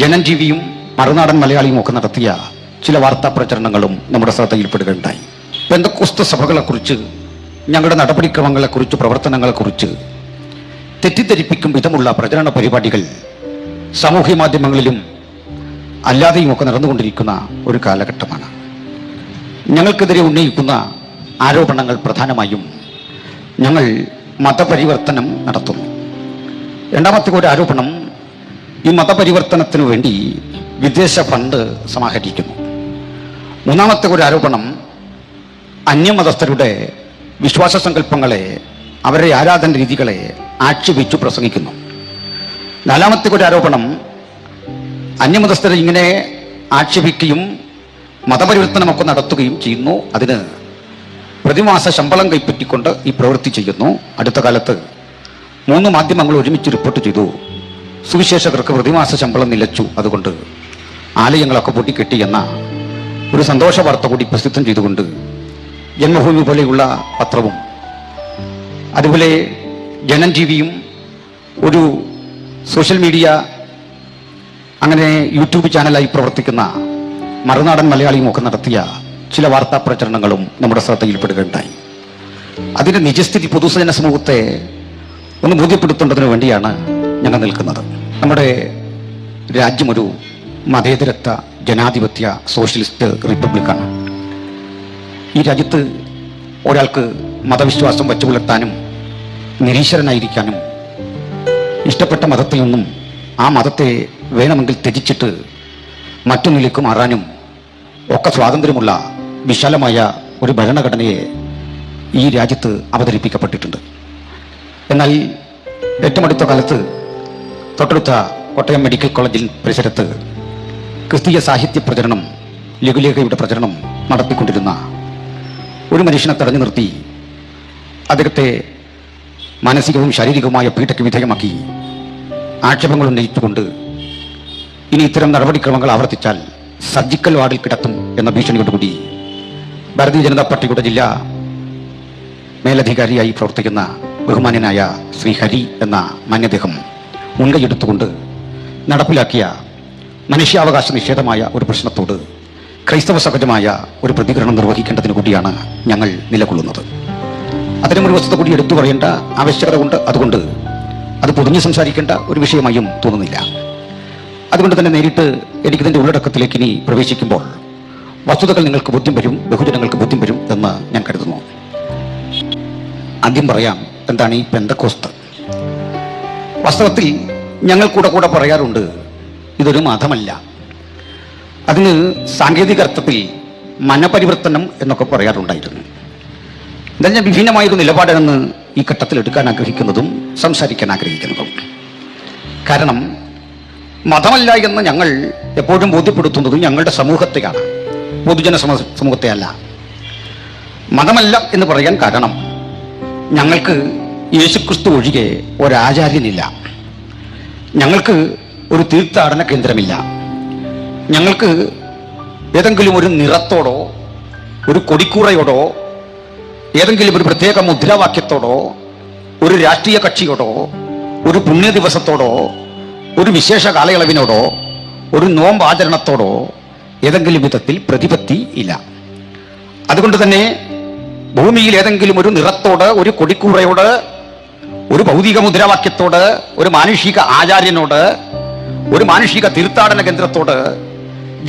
ജനജീവിയും മറുനാടൻ മലയാളിയും ഒക്കെ നടത്തിയ ചില വാർത്താ പ്രചരണങ്ങളും നമ്മുടെ ശ്രദ്ധയിൽപ്പെടുകയുണ്ടായി. പെന്തക്കോസ്ത് സഭകളെക്കുറിച്ച്, ഞങ്ങളുടെ നടപടിക്രമങ്ങളെക്കുറിച്ച്, പ്രവർത്തനങ്ങളെക്കുറിച്ച് തെറ്റിദ്ധരിപ്പിക്കും വിധമുള്ള പ്രചരണ പരിപാടികൾ സാമൂഹ്യ മാധ്യമങ്ങളിലും അല്ലാതെയും ഒക്കെ നടന്നുകൊണ്ടിരിക്കുന്ന ഒരു കാലഘട്ടമാണ്. ഞങ്ങൾക്കെതിരെ ഉന്നയിക്കുന്ന ആരോപണങ്ങൾ പ്രധാനമായും ഞങ്ങൾ മതപരിവർത്തനം നടത്തുന്നു. രണ്ടാമത്തെ ഒരു ആരോപണം, ഈ മതപരിവർത്തനത്തിനു വേണ്ടി വിദേശ ഫണ്ട് സമാഹരിക്കുന്നു. മൂന്നാമത്തെ ഒരു ആരോപണം, അന്യമതസ്ഥരുടെ വിശ്വാസ സങ്കല്പങ്ങളെ, അവരുടെ ആരാധന രീതികളെ ആക്ഷേപിച്ചു പ്രസംഗിക്കുന്നു. നാലാമത്തെ ഒരു ആരോപണം, അന്യമതസ്ഥരെ ഇങ്ങനെ ആക്ഷേപിക്കുകയും മതപരിവർത്തനമൊക്കെ നടത്തുകയും ചെയ്യുന്നു. അതിന് പ്രതിമാസ ശമ്പളം കൈപ്പറ്റിക്കൊണ്ട് ഈ പ്രവൃത്തി ചെയ്യുന്നു. അടുത്ത കാലത്ത് 3 മാധ്യമങ്ങൾ ഒരുമിച്ച് റിപ്പോർട്ട് ചെയ്തു, സുവിശേഷകർക്ക് പ്രതിമാസ ശമ്പളം നിലച്ചു, അതുകൊണ്ട് ആലയങ്ങളൊക്കെ പൊട്ടിക്കെട്ടി എന്ന ഒരു സന്തോഷ വാർത്ത കൂടി പ്രസിദ്ധം ചെയ്തുകൊണ്ട് ജന്മഭൂമി പോലെയുള്ള പത്രവും അതുപോലെ ജനജീവിയും ഒരു സോഷ്യൽ മീഡിയ അങ്ങനെ യൂട്യൂബ് ചാനലായി പ്രവർത്തിക്കുന്ന മറുനാടൻ മലയാളിയും ഒക്കെ നടത്തിയ ചില വാർത്താ പ്രചരണങ്ങളും നമ്മുടെ ശ്രദ്ധയിൽപ്പെടുകയുണ്ടായി. അതിൻ്റെ നിജസ്ഥിതി പൊതുജന സമൂഹത്തെ ഒന്ന് ബോധ്യപ്പെടുത്തേണ്ടതിന് വേണ്ടിയാണ് ഞങ്ങൾ നിൽക്കുന്നത്. നമ്മുടെ രാജ്യം ഒരു മതേതരത്വ ജനാധിപത്യ സോഷ്യലിസ്റ്റ് റിപ്പബ്ലിക്കാണ്. ഈ രാജ്യത്ത് ഒരാൾക്ക് മതവിശ്വാസം വച്ചു പുലർത്താനും നിരീശ്വരനായിരിക്കാനും ഇഷ്ടപ്പെട്ട മതത്തിൽ നിന്നും ആ മതത്തെ വേണമെങ്കിൽ ത്യജിച്ചിട്ട് മറ്റൊന്നിലേക്ക് മാറാനും ഒക്കെ സ്വാതന്ത്ര്യമുള്ള വിശാലമായ ഒരു ഭരണഘടനയെ ഈ രാജ്യത്ത് അവതരിപ്പിക്കപ്പെട്ടിട്ടുണ്ട്. എന്നാൽ ഏറ്റവും അടുത്ത കാലത്ത് തൊട്ടടുത്ത കോട്ടയം മെഡിക്കൽ കോളേജിൽ പരിസരത്ത് ക്രിസ്തീയ സാഹിത്യ പ്രചരണം, ലഘുലേഖയുടെ പ്രചരണം നടത്തിക്കൊണ്ടിരുന്ന ഒരു മനുഷ്യനെ തടഞ്ഞു നിർത്തി അദ്ദേഹത്തെ മാനസികവും ശാരീരികവുമായ പീഡയ്ക്ക് വിധേയമാക്കി ആക്ഷേപങ്ങൾ ഉന്നയിച്ചുകൊണ്ട് ഇനി ഇത്തരം നടപടിക്രമങ്ങൾ ആവർത്തിച്ചാൽ സർജിക്കൽ വാർഡിൽ കിടത്തും എന്ന ഭീഷണിയോടുകൂടി ഭാരതീയ ജനതാ പാർട്ടിയുടെ ജില്ലാ മേലധികാരിയായി പ്രവർത്തിക്കുന്ന ബഹുമാന്യനായ ശ്രീ ഹരി എന്ന മാന്യദേഹം മുൻകൈയെടുത്തുകൊണ്ട് നടപ്പിലാക്കിയ മനുഷ്യാവകാശ നിഷേധമായ ഒരു പ്രശ്നത്തോട് ക്രൈസ്തവ സഹജമായ ഒരു പ്രതികരണം നിർവഹിക്കേണ്ടതിന് കൂടിയാണ് ഞങ്ങൾ നിലകൊള്ളുന്നത്. അത്തരം ഒരു വസ്തുത കൂടി എടുത്തു പറയേണ്ട ആവശ്യകത കൊണ്ട് അതുകൊണ്ട് അത് പൊതിഞ്ഞ് സംസാരിക്കേണ്ട ഒരു വിഷയമായും തോന്നുന്നില്ല. അതുകൊണ്ട് തന്നെ നേരിട്ട് എനിക്കിതിൻ്റെ ഉള്ളടക്കത്തിലേക്ക് ഇനി പ്രവേശിക്കുമ്പോൾ വസ്തുതകൾ നിങ്ങൾക്ക് ബോധ്യം വരും, ബഹുജനങ്ങൾക്ക് ബോധ്യം വരും എന്ന് ഞാൻ കരുതുന്നു. ആദ്യം പറയാം, എന്താണ് ഈ പെന്തക്കോസ്ത്? വാസ്തവത്തിൽ ഞങ്ങൾ കൂടെ പറയാറുണ്ട്, ഇതൊരു മതമല്ല. അതിന് സാങ്കേതിക അർത്ഥത്തിൽ മനപരിവർത്തനം എന്നൊക്കെ പറയാറുണ്ടായിരുന്നു. എന്നാൽ ഞാൻ വിഭിന്നമായൊരു നിലപാടെന്ന് ഈ ഘട്ടത്തിൽ എടുക്കാൻ ആഗ്രഹിക്കുന്നതും സംസാരിക്കാൻ ആഗ്രഹിക്കുന്നതും. കാരണം മതമല്ല എന്ന് ഞങ്ങൾ എപ്പോഴും ബോധ്യപ്പെടുത്തുന്നത് ഞങ്ങളുടെ സമൂഹത്തെയാണ്, പൊതുജന സമൂഹത്തെ അല്ല. മതമല്ല എന്ന് പറയാൻ കാരണം ഞങ്ങൾക്ക് യേശുക്രിസ്തു ഒഴികെ ഒരാചാര്യനില്ല, ഞങ്ങൾക്ക് ഒരു തീർത്ഥാടന കേന്ദ്രമില്ല, ഞങ്ങൾക്ക് ഏതെങ്കിലും ഒരു നിറത്തോടോ ഒരു കൊടിക്കൂറയോടോ ഏതെങ്കിലും ഒരു പ്രത്യേക മുദ്രാവാക്യത്തോടോ ഒരു രാഷ്ട്രീയ കക്ഷിയോടോ ഒരു പുണ്യ ദിവസത്തോടോ ഒരു വിശേഷ കാലയളവിനോടോ ഒരു നോമ്പാചരണത്തോടോ ഏതെങ്കിലും വിധത്തിൽ പ്രതിപത്തി ഇല്ല. അതുകൊണ്ട് തന്നെ ഭൂമിയിൽ ഏതെങ്കിലും ഒരു നിറത്തോട്, ഒരു കൊടിക്കൂറയോട്, ഒരു ഭൗതിക മുദ്രാവാക്യത്തോട്, ഒരു മാനുഷിക ആചാര്യനോട്, ഒരു മാനുഷിക തീർത്ഥാടന കേന്ദ്രത്തോട്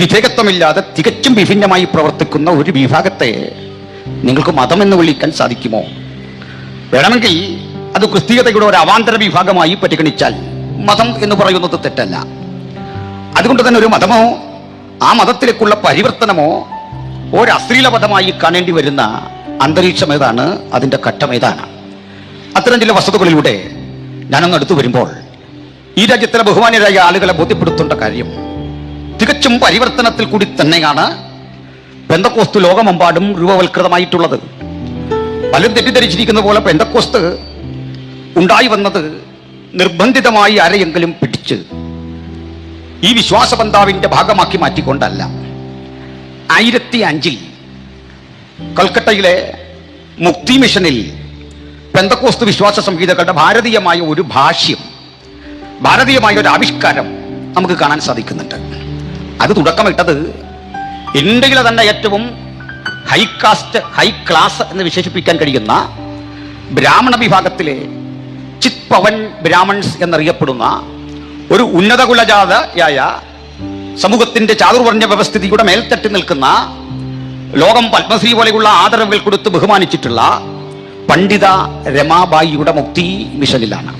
വിധേയത്വമില്ലാതെ തികച്ചും വിഭിന്നമായി പ്രവർത്തിക്കുന്ന ഒരു വിഭാഗത്തെ നിങ്ങൾക്ക് മതമെന്ന് വിളിക്കാൻ സാധിക്കുമോ? വേണമെങ്കിൽ അത് ക്രിസ്തീയതയുടെ ഒരു അവാന്തര വിഭാഗമായി പരിഗണിച്ചാൽ മതം എന്ന് പറയുന്നത് തെറ്റല്ല. അതുകൊണ്ട് തന്നെ ഒരു മതമോ ആ മതത്തിലേക്കുള്ള പരിവർത്തനമോ ഒരു അശ്ലീല പദമായി കാണേണ്ടി വരുന്ന അന്തരീക്ഷം ഏതാണ്, അതിൻ്റെ ഘട്ടം ഏതാണ്? അത്തരം ചില വസ്തുതകളിലൂടെ ഞാനൊന്ന് അടുത്തു വരുമ്പോൾ ഈ രാജ്യത്തിലെ ബഹുമാന്യരായ ആളുകളെ ബോധ്യപ്പെടുത്തേണ്ട കാര്യം തികച്ചും പരിവർത്തനത്തിൽ കൂടി തന്നെയാണ് പെന്തക്കോസ്ത് ലോകമെമ്പാടും രൂപവൽകൃതമായിട്ടുള്ളത്. പലരും തെറ്റിദ്ധരിച്ചിരിക്കുന്ന പോലെ പെന്തക്കോസ്ത് ഉണ്ടായി വന്നത് നിർബന്ധിതമായി ആരെയെങ്കിലും പിടിച്ച് ഈ വിശ്വാസബന്ധാവിന്റെ ഭാഗമാക്കി മാറ്റിക്കൊണ്ടല്ല. 2005 കൽക്കട്ടയിലെ മുക്തി മിഷനിൽ പെന്തക്കോസ്ത് വിശ്വാസ സംഹിതകളുടെ ഭാരതീയമായ ഒരു ഭാഷ്യം, ഭാരതീയമായ ഒരു ആവിഷ്കാരം നമുക്ക് കാണാൻ സാധിക്കുന്നുണ്ട്. അത് തുടക്കമിട്ടത് ഇന്ത്യയിലെ തന്നെ ഏറ്റവും ഹൈ ക്ലാസ് എന്ന് വിശേഷിപ്പിക്കാൻ കഴിയുന്ന ബ്രാഹ്മണ വിഭാഗത്തിലെ ചിത്പവൻ ബ്രാഹ്മൺസ് എന്നറിയപ്പെടുന്ന ഒരു ഉന്നത കുലജാതയായ സമൂഹത്തിന്റെ ചാതുർവർണ്ണ വ്യവസ്ഥിതിയുടെ മേൽത്തട്ടി നിൽക്കുന്ന, ലോകം പത്മശ്രീ പോലെയുള്ള ആദരവുകൾ കൊടുത്ത് ബഹുമാനിച്ചിട്ടുള്ള പണ്ഡിത രമാബായിയുടെ മുക്തി മിഷനിലാണ്.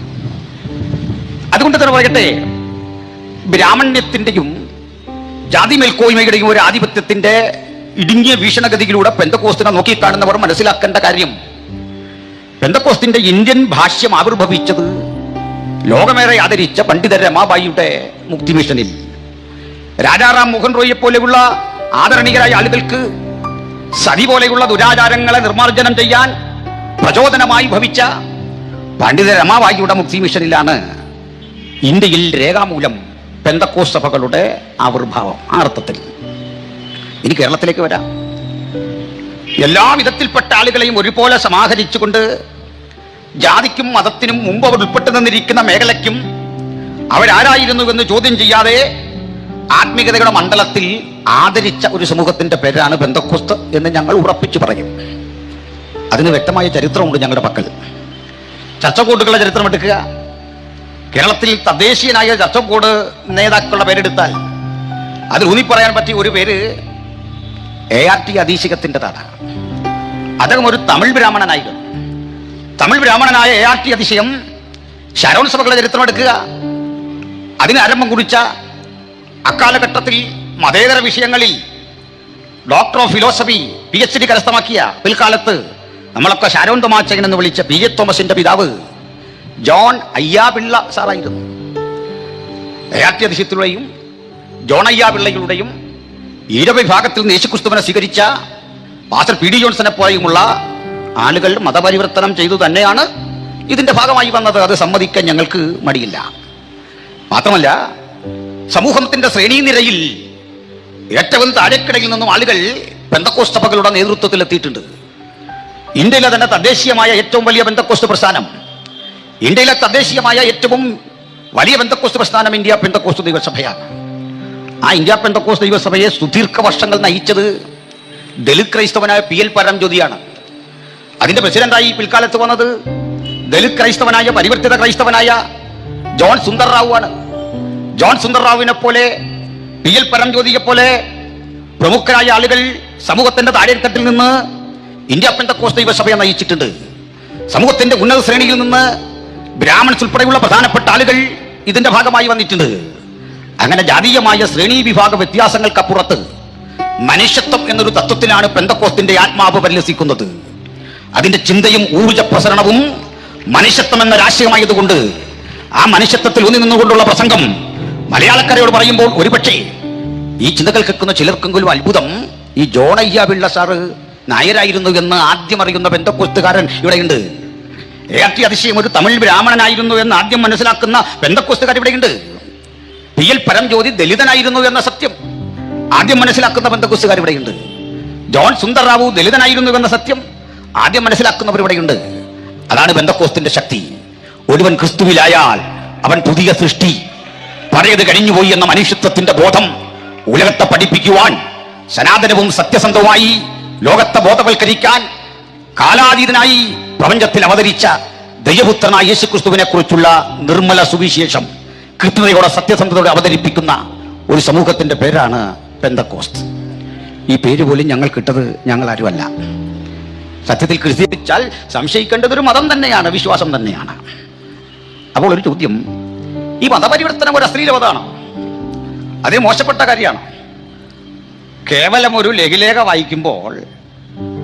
അതുകൊണ്ട് തന്നെ പറയട്ടെ, ബ്രാഹ്മണ്യത്തിന്റെയും ജാതി മേൽക്കോയ്മയുടെയും ഒരു ആധിപത്യത്തിന്റെ ഇടുങ്ങിയ വീക്ഷണഗതിയിലൂടെ പെന്തക്കോസ്തിനെ നോക്കിക്കാണുന്നവർ മനസ്സിലാക്കേണ്ട കാര്യം, പെന്തക്കോസ്തിന്റെ ഇന്ത്യൻ ഭാഷ്യം ആവിർഭവിച്ചത് ലോകമേറെ ആദരിച്ച പണ്ഡിത രമാബായിയുടെ മുക്തി മിഷനിൽ. രാജാറാം മോഹൻ റോയിയെ പോലെയുള്ള ആദരണീയരായ ആളുകൾക്ക് സതി പോലെയുള്ള ദുരാചാരങ്ങളെ നിർമ്മാർജ്ജനം ചെയ്യാൻ പ്രചോദനമായി ഭവിച്ച പണ്ഡിത രമാബായിയുടെ മുക്തി മിഷനിലാണ് ഇന്ത്യയിൽ രേഖാമൂലം പെന്തക്കോസ്ത് സഭകളുടെ ആവിർഭാവം. ആ അർത്ഥത്തിൽ ഇനി കേരളത്തിലേക്ക് വരാം. എല്ലാ വിധത്തിൽപ്പെട്ട ആളുകളെയും ഒരുപോലെ സമാഹരിച്ചുകൊണ്ട് ജാതിക്കും മതത്തിനും മുമ്പ് അവർ ഉൾപ്പെട്ടു നിന്നിരിക്കുന്ന മേഖലയ്ക്കും അവരാരായിരുന്നുവെന്ന് ചോദ്യം ചെയ്യാതെ ആത്മീയതയുടെ മണ്ഡലത്തിൽ ആദരിച്ച ഒരു സമൂഹത്തിന്റെ പേരാണ് പെന്തക്കോസ്ത് എന്ന് ഞങ്ങൾ ഉറപ്പിച്ചു പറയും. അതിന് വ്യക്തമായ ചരിത്രമുണ്ട് ഞങ്ങളുടെ പക്കൽ. ചർച്ചക്കോട്ടുകളുടെ ചരിത്രം എടുക്കുക. കേരളത്തിൽ തദ്ദേശീയനായ ചർച്ചക്കോട് നേതാക്കളുടെ പേരെടുത്താൽ അതിൽ ഊന്നിപ്പറയാൻ പറ്റിയ ഒരു പേര് ART അതിശയത്തിൻ്റെതാണ്. അദ്ദേഹം ഒരു തമിഴ് ബ്രാഹ്മണനായിരുന്നു. തമിഴ് ബ്രാഹ്മണനായ ART അതിശയം ശരവൺ സഭകളുടെ ചരിത്രം എടുക്കുക. അതിന് ആരംഭം കുറിച്ച, അക്കാലഘട്ടത്തിൽ മതേതര വിഷയങ്ങളിൽ ഡോക്ടർ ഓഫ് ഫിലോസഫി PhD കരസ്ഥമാക്കിയ, പിൽക്കാലത്ത് നമ്മളൊക്കെ ശരവൺ തോമാച്ചകൻ എന്ന് വിളിച്ച PJ തോമസിന്റെ പിതാവ് ജോൺ അയ്യാപിള്ള സാറായിരുന്നു. ART അതിശയത്തിലൂടെയും ജോൺ അയ്യാപിള്ളയുടെയും ഈഴവ വിഭാഗത്തിൽ നിന്ന് യേശുക്രിസ്തുവിനെ സ്വീകരിച്ച പാസ്റ്റർ PD ജോൺസനെ പോലെയുമുള്ള ആളുകൾ മതപരിവർത്തനം ചെയ്തു തന്നെയാണ് ഇതിന്റെ ഭാഗമായി വന്നത്. അത് സമ്മതിക്കാൻ ഞങ്ങൾക്ക് മടിയില്ല. മാത്രമല്ല, സമൂഹത്തിന്റെ ശ്രേണീനിരയിൽ ഏറ്റവും താഴെക്കിടയിൽ നിന്നും ആളുകൾ പെന്തക്കോസ്ത് സഭകളുടെ നേതൃത്വത്തിൽ എത്തിയിട്ടുണ്ട്. ഇന്ത്യയിലെ തന്നെ തദ്ദേശീയമായ ഏറ്റവും വലിയ പെന്തക്കോസ്ത് പ്രസ്ഥാനം, ഇന്ത്യയിലെ തദ്ദേശീയമായ ഏറ്റവും വലിയ പെന്തക്കോസ്ത് പ്രസ്ഥാനം ഇന്ത്യ പെന്തക്കോസ്ത് ദൈവസഭയാണ്. ആ ഇന്ത്യ പെന്തക്കോസ്ത് ദൈവസഭയെ സുദീർഘ വർഷങ്ങൾ നയിച്ചത് ദലിത് ക്രൈസ്തവനായ PL പരംജ്യോതിയാണ്. അതിന്റെ പ്രസിഡന്റായി പിൽക്കാലത്ത് വന്നത് ദലിത് ക്രൈസ്തവനായ, പരിവർത്തിത ക്രൈസ്തവനായ ജോൺ സുന്ദർ റാവു ആണ്. ജോൺ സുന്ദർ റാവുവിനെ പോലെ, PL പരംജ്യോതിയെ പോലെ പ്രമുഖരായ ആളുകൾ സമൂഹത്തിന്റെ താഴെത്തട്ടിൽ നിന്ന് ഇന്ത്യ പെന്തക്കോസ്ത് ദൈവസഭയെ നയിച്ചിട്ടുണ്ട്. സമൂഹത്തിന്റെ ഉന്നത ശ്രേണിയിൽ നിന്ന് ബ്രാഹ്മൺസ് ഉൾപ്പെടെയുള്ള പ്രധാനപ്പെട്ട ആളുകൾ ഇതിന്റെ ഭാഗമായി വന്നിട്ടുണ്ട്. അങ്ങനെ ജാതീയമായ ശ്രേണി വിഭാഗ വ്യത്യാസങ്ങൾക്കപ്പുറത്ത് മനുഷ്യത്വം എന്നൊരു തത്വത്തിലാണ് പെന്തക്കോസ്തിന്റെ ആത്മാവ് പരിലസിക്കുന്നത്. അതിന്റെ ചിന്തയും ഊർജ പ്രസരണവും മനുഷ്യത്വം എന്ന രാഷ്ട്രീയമായതുകൊണ്ട് ആ മനുഷ്യത്വത്തിൽ ഊന്നി നിന്നുകൊണ്ടുള്ള പ്രസംഗം മലയാളക്കരയോട് പറയുമ്പോൾ ഒരുപക്ഷെ ഈ ചിന്തകൾ കേൾക്കുന്ന ചിലർക്കെങ്കിലും അത്ഭുതം, ഈ ജോൺ അയ്യാപിള്ള സാറ് നായരായിരുന്നു എന്ന് ആദ്യം അറിയുന്ന പെന്തക്കോസ്തുകാരൻ ഇവിടെയുണ്ട്. ART അതിശയം ഒരു തമിഴ് ബ്രാഹ്മണനായിരുന്നു എന്ന് ആദ്യം മനസ്സിലാക്കുന്ന പെന്തക്കോസ്തുകാർ ഇവിടെയുണ്ട്. PL പരംജ്യോതി ദലിതനായിരുന്നു എന്ന സത്യം ആദ്യം മനസ്സിലാക്കുന്ന പെന്തക്കോസ്തുകാർ ഇവിടെയുണ്ട്. ജോൺ സുന്ദർ റാവു ദലിതനായിരുന്നു എന്ന സത്യം ആദ്യം മനസ്സിലാക്കുന്നവർ ഇവിടെയുണ്ട്. അതാണ് പെന്തക്കോസ്തിന്റെ ശക്തി. ഒരുവൻ ക്രിസ്തുവിലായാൽ അവൻ പുതിയ സൃഷ്ടി, പഴയത് കഴിഞ്ഞുപോയി എന്ന മനുഷ്യത്വത്തിന്റെ ബോധം ഉലകത്തെ പഠിപ്പിക്കുവാൻ, സനാതനവും സത്യസന്ധവുമായി ലോകത്തെ ബോധവൽക്കരിക്കാൻ കാലാതീതനായി പ്രപഞ്ചത്തിൽ അവതരിച്ച ദൈവപുത്രനായ യേശുക്രിസ്തുവിനെ കുറിച്ചുള്ള നിർമ്മല സുവിശേഷം കൃത്യതയോടെ സത്യസന്ധതയോടെ അവതരിപ്പിക്കുന്ന ഒരു സമൂഹത്തിന്റെ പേരാണ് പെന്തക്കോസ്ത്. ഈ പേര് പോലും ഞങ്ങൾ കിട്ടത് ഞങ്ങൾ ആരുമല്ല. സത്യത്തിൽ ക്രിസ്ത്യാനിച്ചാൽ സംശയിക്കേണ്ടത് ഒരു മതം തന്നെയാണ്, വിശ്വാസം തന്നെയാണ്. അപ്പോൾ ഒരു ചോദ്യം, ഈ മതപരിവർത്തനം ഒരു അശ്ലീലവതാണ്, അത് മോശപ്പെട്ട കാര്യമാണ്. കേവലം ഒരു ലഘുലേഖ വായിക്കുമ്പോൾ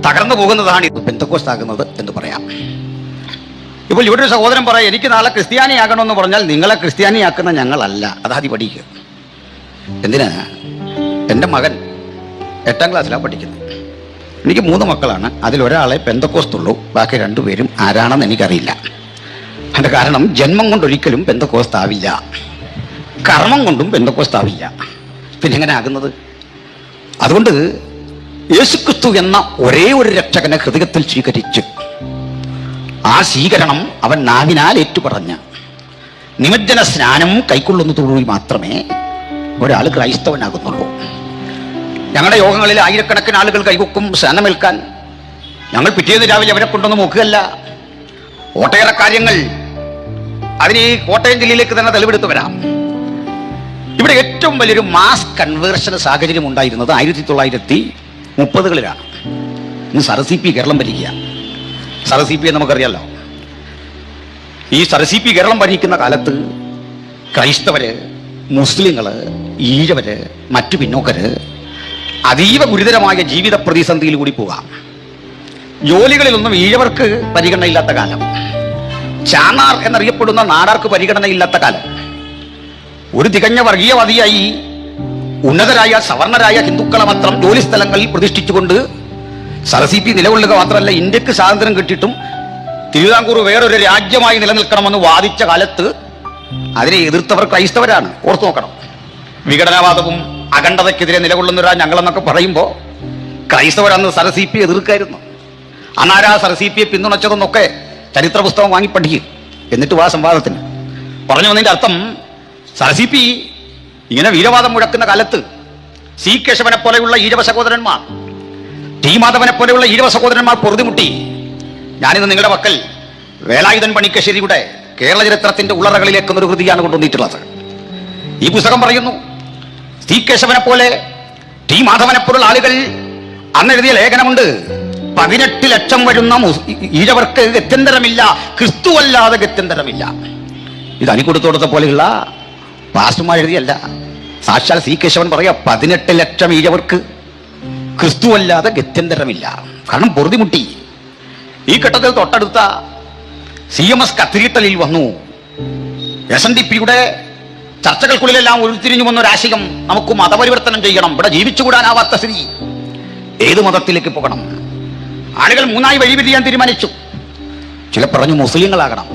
തകർന്നു പോകുന്നതാണ് ഇത് പെന്തക്കോസ്ത് ആകുന്നത് എന്ന് പറയാം. ഇപ്പോൾ ഇവിടെ ഒരു സഹോദരൻ പറയാം, എനിക്ക് നാളെ ക്രിസ്ത്യാനിയാകണമെന്ന് പറഞ്ഞാൽ നിങ്ങളെ ക്രിസ്ത്യാനിയാക്കുന്ന ഞങ്ങളല്ല, അതാദ്യം പഠിക്കുക. എന്തിനാ? എൻ്റെ മകൻ 8ാം ക്ലാസ്സിലാണ് പഠിക്കുന്നത്. എനിക്ക് 3 മക്കളാണ്. അതിലൊരാളെ പെന്തക്കോസ്തുള്ളൂ, ബാക്കി 2 പേരും ആരാണെന്ന് എനിക്കറിയില്ല. അതിൻ്റെ കാരണം ജന്മം കൊണ്ടൊരിക്കലും പെന്തക്കോസ്ത് ആവില്ല, കർമ്മം കൊണ്ടും പെന്തക്കോസ്ത് ആവില്ല. പിന്നെ എങ്ങനെ ആകുന്നത്? അതുകൊണ്ട് യേശുക്രിസ്തു എന്ന ഒരേ ഒരു രക്ഷകനെ ഹൃദയത്തിൽ സ്വീകരിച്ച് ആ സ്വീകരണം അവൻ നാവിനാൽ ഏറ്റുപറഞ്ഞ് നിമജ്ജന സ്നാനം കൈക്കൊള്ളുന്നതോടുകൂടി മാത്രമേ ഒരാൾ ക്രൈസ്തവനാകുന്നുള്ളൂ. ഞങ്ങളുടെ യോഗങ്ങളിൽ ആയിരക്കണക്കിന് ആളുകൾ കൈകൊക്കും സ്നാനമേൽക്കാൻ. ഞങ്ങൾ പിറ്റേന്ന് രാവിലെ അവരെ കൊണ്ടൊന്ന് നോക്കുകയല്ല. ഒട്ടേറെ കാര്യങ്ങൾ അതിന് ഈ കോട്ടയം ജില്ലയിലേക്ക് തന്നെ തെളിവെടുത്ത് വരാം. ഇവിടെ ഏറ്റവും വലിയൊരു മാസ് കൺവേർഷൻ സാഹചര്യം ഉണ്ടായിരുന്നത് 1930-കളിലാണ്. ഇന്ന് സർ-സി-പി കേരളം ഭരിക്കുക. സർ-സി-പി നമുക്കറിയാലോ. ഈ സർ-സി-പി കേരളം ഭരിക്കുന്ന കാലത്ത് ക്രൈസ്തവര്, മുസ്ലിങ്ങള്, ഈഴവര്, മറ്റു പിന്നോക്കര് അതീവ ഗുരുതരമായ ജീവിത പ്രതിസന്ധിയിൽ കൂടി പോകാം. ജോലികളിലൊന്നും ഈഴവർക്ക് പരിഗണനയില്ലാത്ത കാലം, ചാന്നാർ എന്നറിയപ്പെടുന്ന നാടാർക്ക് പരിഗണനയില്ലാത്ത കാലം, ഒരു തികഞ്ഞ വർഗീയവാദിയായി ഉന്നതരായ സവർണരായ ഹിന്ദുക്കളെ മാത്രം ജോലി സ്ഥലങ്ങളിൽ പ്രതിഷ്ഠിച്ചുകൊണ്ട് സർ-സി-പി നിലകൊള്ളുക മാത്രമല്ല, ഇന്ത്യക്ക് സ്വാതന്ത്ര്യം കിട്ടിയിട്ടും തിരുവിതാംകൂർ വേറൊരു രാജ്യമായി നിലനിൽക്കണമെന്ന് വാദിച്ച കാലത്ത് അതിനെ എതിർത്തവർ ക്രൈസ്തവരാണ്. ഓർത്തു നോക്കണം. വിഘടനവാദവും അഖണ്ഡതയ്ക്കെതിരെ നിലകൊള്ളുന്നവരാ ഞങ്ങളെന്നൊക്കെ പറയുമ്പോൾ ക്രൈസ്തവരന്ന് സർ-സി-പി എതിർക്കായിരുന്നു. അന്നാരാ സർ-സി-പിയെ പിന്തുണച്ചതെന്നൊക്കെ ചരിത്ര പുസ്തകം വാങ്ങി പഠിക്കും. എന്നിട്ട് വാ സംവാദത്തിന്. പറഞ്ഞു വന്നതിന്റെ അർത്ഥം, സർ-സി-പി ഇങ്ങനെ വീരവാദം മുഴക്കുന്ന കാലത്ത് സി കേശവനെ പോലെയുള്ള ഈഴവ സഹോദരന്മാർ, ടി മാധവനെ പോലെയുള്ള ഈഴവ സഹോദരന്മാർ പൊറുതിമുട്ടി. ഞാനിന്ന് നിങ്ങളുടെ പക്കൽ വേലായുധൻ പണിക്കശ്ശേരിയുടെ കേരള ചരിത്രത്തിന്റെ ഉള്ളറകളിലേക്കുന്നൊരു കൃതിയാണ് കൊണ്ടുവന്നിട്ടുള്ളത്. ഈ പുസ്തകം പറയുന്നു, സി കേശവനെ പോലെ ടി മാധവനെ പോലുള്ള ആളുകൾ അന്ന് എഴുതിയ ലേഖനമുണ്ട്. 18 ലക്ഷം വരുന്ന ഈഴവർക്ക് ഗത്യന്തരമില്ല, ക്രിസ്തുവല്ലാതെ ഗത്യന്തരമില്ല. ഇത് അനിക്കൊടുത്തോടത്തെ പോലെയുള്ള പാസ്റ്റർമാർ എഴുതിയല്ല. സാക്ഷാൽ സി കേശവൻ പറയാ 18 ലക്ഷം ഈഴവർക്ക് ക്രിസ്തുവല്ലാതെ ഗത്യന്തരമില്ല. കാരണം പൊറുതിമുട്ടി. ഈ ഘട്ടത്തിൽ തൊട്ടടുത്ത CMS കത്തീഡ്രലിൽ വന്നു. SNDP-യുടെ ചർച്ചകൾക്കുള്ളിലെല്ലാം ഉരുത്തിരിഞ്ഞു വന്നൊരാശയം, നമുക്ക് മതപരിവർത്തനം ചെയ്യണം, ഇവിടെ ജീവിച്ചുകൂടാനാവാത്ത സ്ഥിതി, ഏത് മതത്തിലേക്ക് പോകണം? ആളുകൾ 3ആയി വഴിപിരിയാൻ തീരുമാനിച്ചു. ചില പറഞ്ഞു മുസ്ലിങ്ങളാകണം,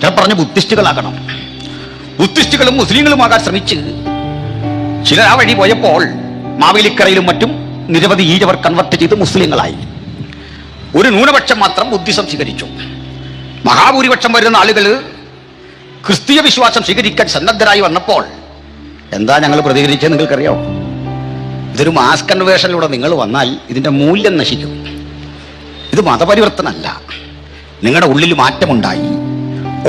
ചില പറഞ്ഞു ബുദ്ധിസ്റ്റുകളാകണം. ബുദ്ധിസ്റ്റുകളും മുസ്ലിങ്ങളുമാകാൻ ശ്രമിച്ച് ചിലർ ആ വഴി പോയപ്പോൾ മാവേലിക്കരയിലും മറ്റും നിരവധി ഈഴവർ കൺവെർട്ട് ചെയ്ത് മുസ്ലിങ്ങളായി. ഒരു ന്യൂനപക്ഷം മാത്രം ബുദ്ധിസം സ്വീകരിച്ചു. മഹാഭൂരിപക്ഷം വരുന്ന ആളുകൾ ക്രിസ്തീയ വിശ്വാസം സ്വീകരിക്കാൻ സന്നദ്ധരായി വന്നപ്പോൾ എന്താ ഞങ്ങൾ പ്രതികരിച്ചത് നിങ്ങൾക്കറിയാമോ? ഇതൊരു മാസ് കൺവേർഷനിലൂടെ നിങ്ങൾ വന്നാൽ ഇതിന്റെ മൂല്യം നശിക്കും. ഇത് മതപരിവർത്തനമല്ല. നിങ്ങളുടെ ഉള്ളിൽ മാറ്റമുണ്ടായി.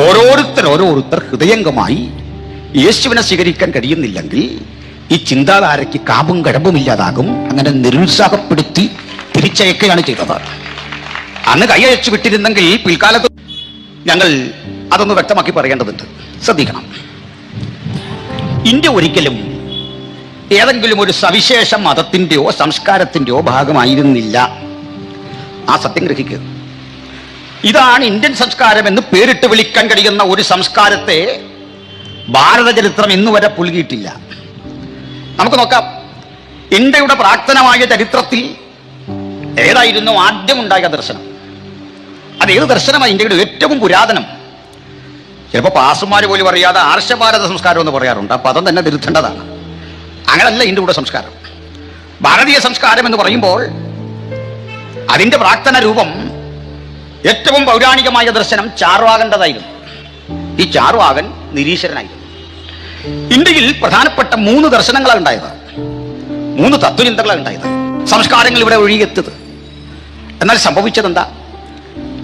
ഓരോരുത്തർ ഹൃദയംഗമായി യേശുവിനെ സ്വീകരിക്കാൻ കഴിയുന്നില്ലെങ്കിൽ ഈ ചിന്താധാരയ്ക്ക് കാമ്പും കഴമ്പുമില്ലാതാകും. അങ്ങനെ നിരുത്സാഹപ്പെടുത്തി തിരിച്ചയക്കുകയാണ് ചെയ്തത്. അന്ന് കൈയച്ചു വിട്ടിരുന്നെങ്കിൽ പിൽക്കാലത്ത് ഞങ്ങൾ അതൊന്ന് വ്യക്തമാക്കി പറയേണ്ടതുണ്ട്. ശ്രദ്ധിക്കണം. ഇന്ത്യ ഒരിക്കലും ഏതെങ്കിലും ഒരു സവിശേഷ മതത്തിന്റെയോ സംസ്കാരത്തിന്റെയോ ഭാഗമായിരുന്നില്ല. ആ സത്യം ഗ്രഹിക്കുക. ഇതാണ് ഇന്ത്യൻ സംസ്കാരം എന്ന് പേരിട്ട് വിളിക്കാൻ കഴിയുന്ന ഒരു സംസ്കാരത്തെ ഭാരത ചരിത്രം ഇന്നുവരെ പുൽകിയിട്ടില്ല. നമുക്ക് നോക്കാം. ഇന്ത്യയുടെ പ്രാക്തനമായ ചരിത്രത്തിൽ ഏതായിരുന്നു ആദ്യമുണ്ടായ ദർശനം? അത് ഏത് ദർശനമാണ്? ഇന്ത്യയുടെ ഏറ്റവും പുരാതനം. ചിലപ്പോൾ പാസ്റ്റർമാർ പോലും അറിയാതെ ആർഷഭാരത സംസ്കാരം എന്ന് പറയാറുണ്ട്. ആ പദം തന്നെ തിരുത്തേണ്ടതാണ്. അങ്ങനല്ല ഇന്ത്യയുടെ സംസ്കാരം. ഭാരതീയ സംസ്കാരം എന്ന് പറയുമ്പോൾ അതിന്റെ പ്രാക്തന രൂപം, ഏറ്റവും പൗരാണികമായ ദർശനം ചാർവാകന്റേതായിരുന്നു. ഈ ചാർവാകൻ നിരീശ്വരനായിരുന്നു. ഇന്ത്യയിൽ പ്രധാനപ്പെട്ട 3 ദർശനങ്ങളാണ് ഉണ്ടായത്, 3 തത്വചിന്തകളാണ് ഉണ്ടായത്. സംസ്കാരങ്ങൾ ഇവിടെ ഒഴുകിയെത്തത്. എന്നാൽ സംഭവിച്ചത് എന്താ?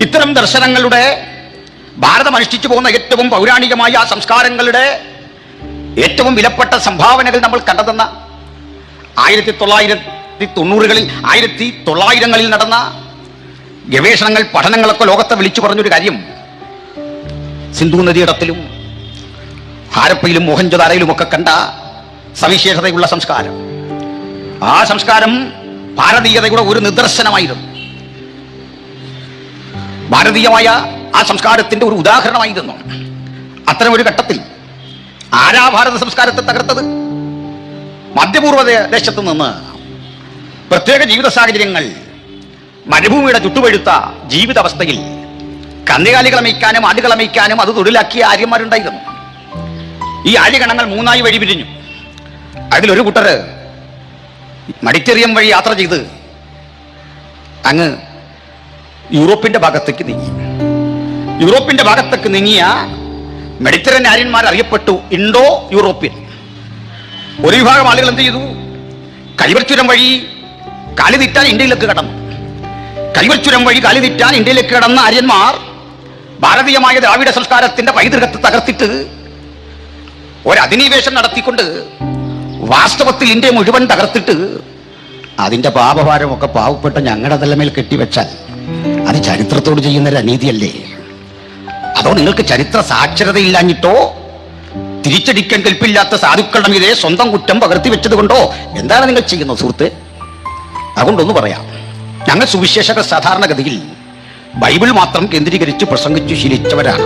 ഇത്തരം ദർശനങ്ങളുടെ ഭാരതം അനുഷ്ഠിച്ചു പോകുന്ന ഏറ്റവും പൗരാണികമായ ആ സംസ്കാരങ്ങളുടെ ഏറ്റവും വിലപ്പെട്ട സംഭാവനകൾ നമ്മൾ കണ്ടെത്തുന്ന 1990-കളിൽ 1900-കളിൽ നടന്ന ഗവേഷണങ്ങൾ, പഠനങ്ങളൊക്കെ ലോകത്തെ വിളിച്ചു പറഞ്ഞൊരു കാര്യം, സിന്ധു നദീതടത്തിലും ഹാരപ്പയിലും മോഹൻജോദാരയിലും ഒക്കെ കണ്ട സവിശേഷതയുള്ള സംസ്കാരം, ആ സംസ്കാരം ഭാരതീയതയുടെ ഒരു നിദർശനമായിരുന്നു. ഭാരതീയമായ ആ സംസ്കാരത്തിന്റെ ഒരു ഉദാഹരണമായിരുന്നു. അത്തരം ഒരു ഘട്ടത്തിൽ ആരാ ഭാരത സംസ്കാരത്തെ തകർത്തത്? മധ്യപൂർവ്വ ദേശത്ത് നിന്ന് പ്രത്യേക ജീവിത സാഹചര്യങ്ങൾ, മരുഭൂമിയുടെ ചുട്ടുപഴുത്ത ജീവിതാവസ്ഥയിൽ കന്നുകാലികളെ മേയ്ക്കാനും ആടുകളെ മേയ്ക്കാനും അത് തൊഴിലാക്കിയ ആര്യന്മാരുണ്ടായിരുന്നു. ഈ ആര്യഗണങ്ങൾ 3ആയി വഴി പിരിഞ്ഞു. അതിലൊരു കൂട്ടര് മെഡിറ്ററേനിയൻ വഴി യാത്ര ചെയ്ത് അങ്ങ് യൂറോപ്പിന്റെ ഭാഗത്തേക്ക് നീങ്ങി. യൂറോപ്പിന്റെ ഭാഗത്തേക്ക് നീങ്ങിയ മെഡിറ്ററേനിയന്മാർ അറിയപ്പെട്ടു ഇൻഡോ യൂറോപ്യൻ. ഒരു വിഭാഗം ആളുകൾ എന്ത് ചെയ്തു? കൈവർച്ചുരം വഴി കാലുതിറ്റാൻ ഇന്ത്യയിലേക്ക് കടന്നു. കൈവർച്ചുരം വഴി കാലുതിറ്റാൻ ഇന്ത്യയിലേക്ക് കടന്ന ആര്യന്മാർ ഭാരതീയമായ ദ്രാവിഡ സംസ്കാരത്തിന്റെ പൈതൃകത്തെ തകർത്തിട്ട് ഒരധിനിവേശം നടത്തിക്കൊണ്ട് വാസ്തവത്തിൽ ഇന്ത്യ മുഴുവൻ തകർത്തിട്ട് അതിന്റെ പാപഭാരമൊക്കെ പാവപ്പെട്ട ഞങ്ങളുടെ തലമേൽ കെട്ടിവെച്ചാൽ അത് ചരിത്രത്തോട് ചെയ്യുന്നൊരു അനീതിയല്ലേ? അതോ നിങ്ങൾക്ക് ചരിത്ര സാക്ഷരതയില്ലാഞ്ഞിട്ടോ തിരിച്ചടിക്കാൻ കൽപ്പില്ലാത്ത സാധുക്കളുടെ മീതെ സ്വന്തം കുറ്റം പകർത്തി വെച്ചത് കൊണ്ടോ എന്താണ് നിങ്ങൾ ചെയ്യുന്നത് സുഹൃത്ത്? അതുകൊണ്ടൊന്ന് പറയാം, ഞങ്ങൾ സുവിശേഷകർ സാധാരണഗതിയിൽ ബൈബിൾ മാത്രം കേന്ദ്രീകരിച്ച് പ്രസംഗിച്ചു ശീലിച്ചവരാണ്.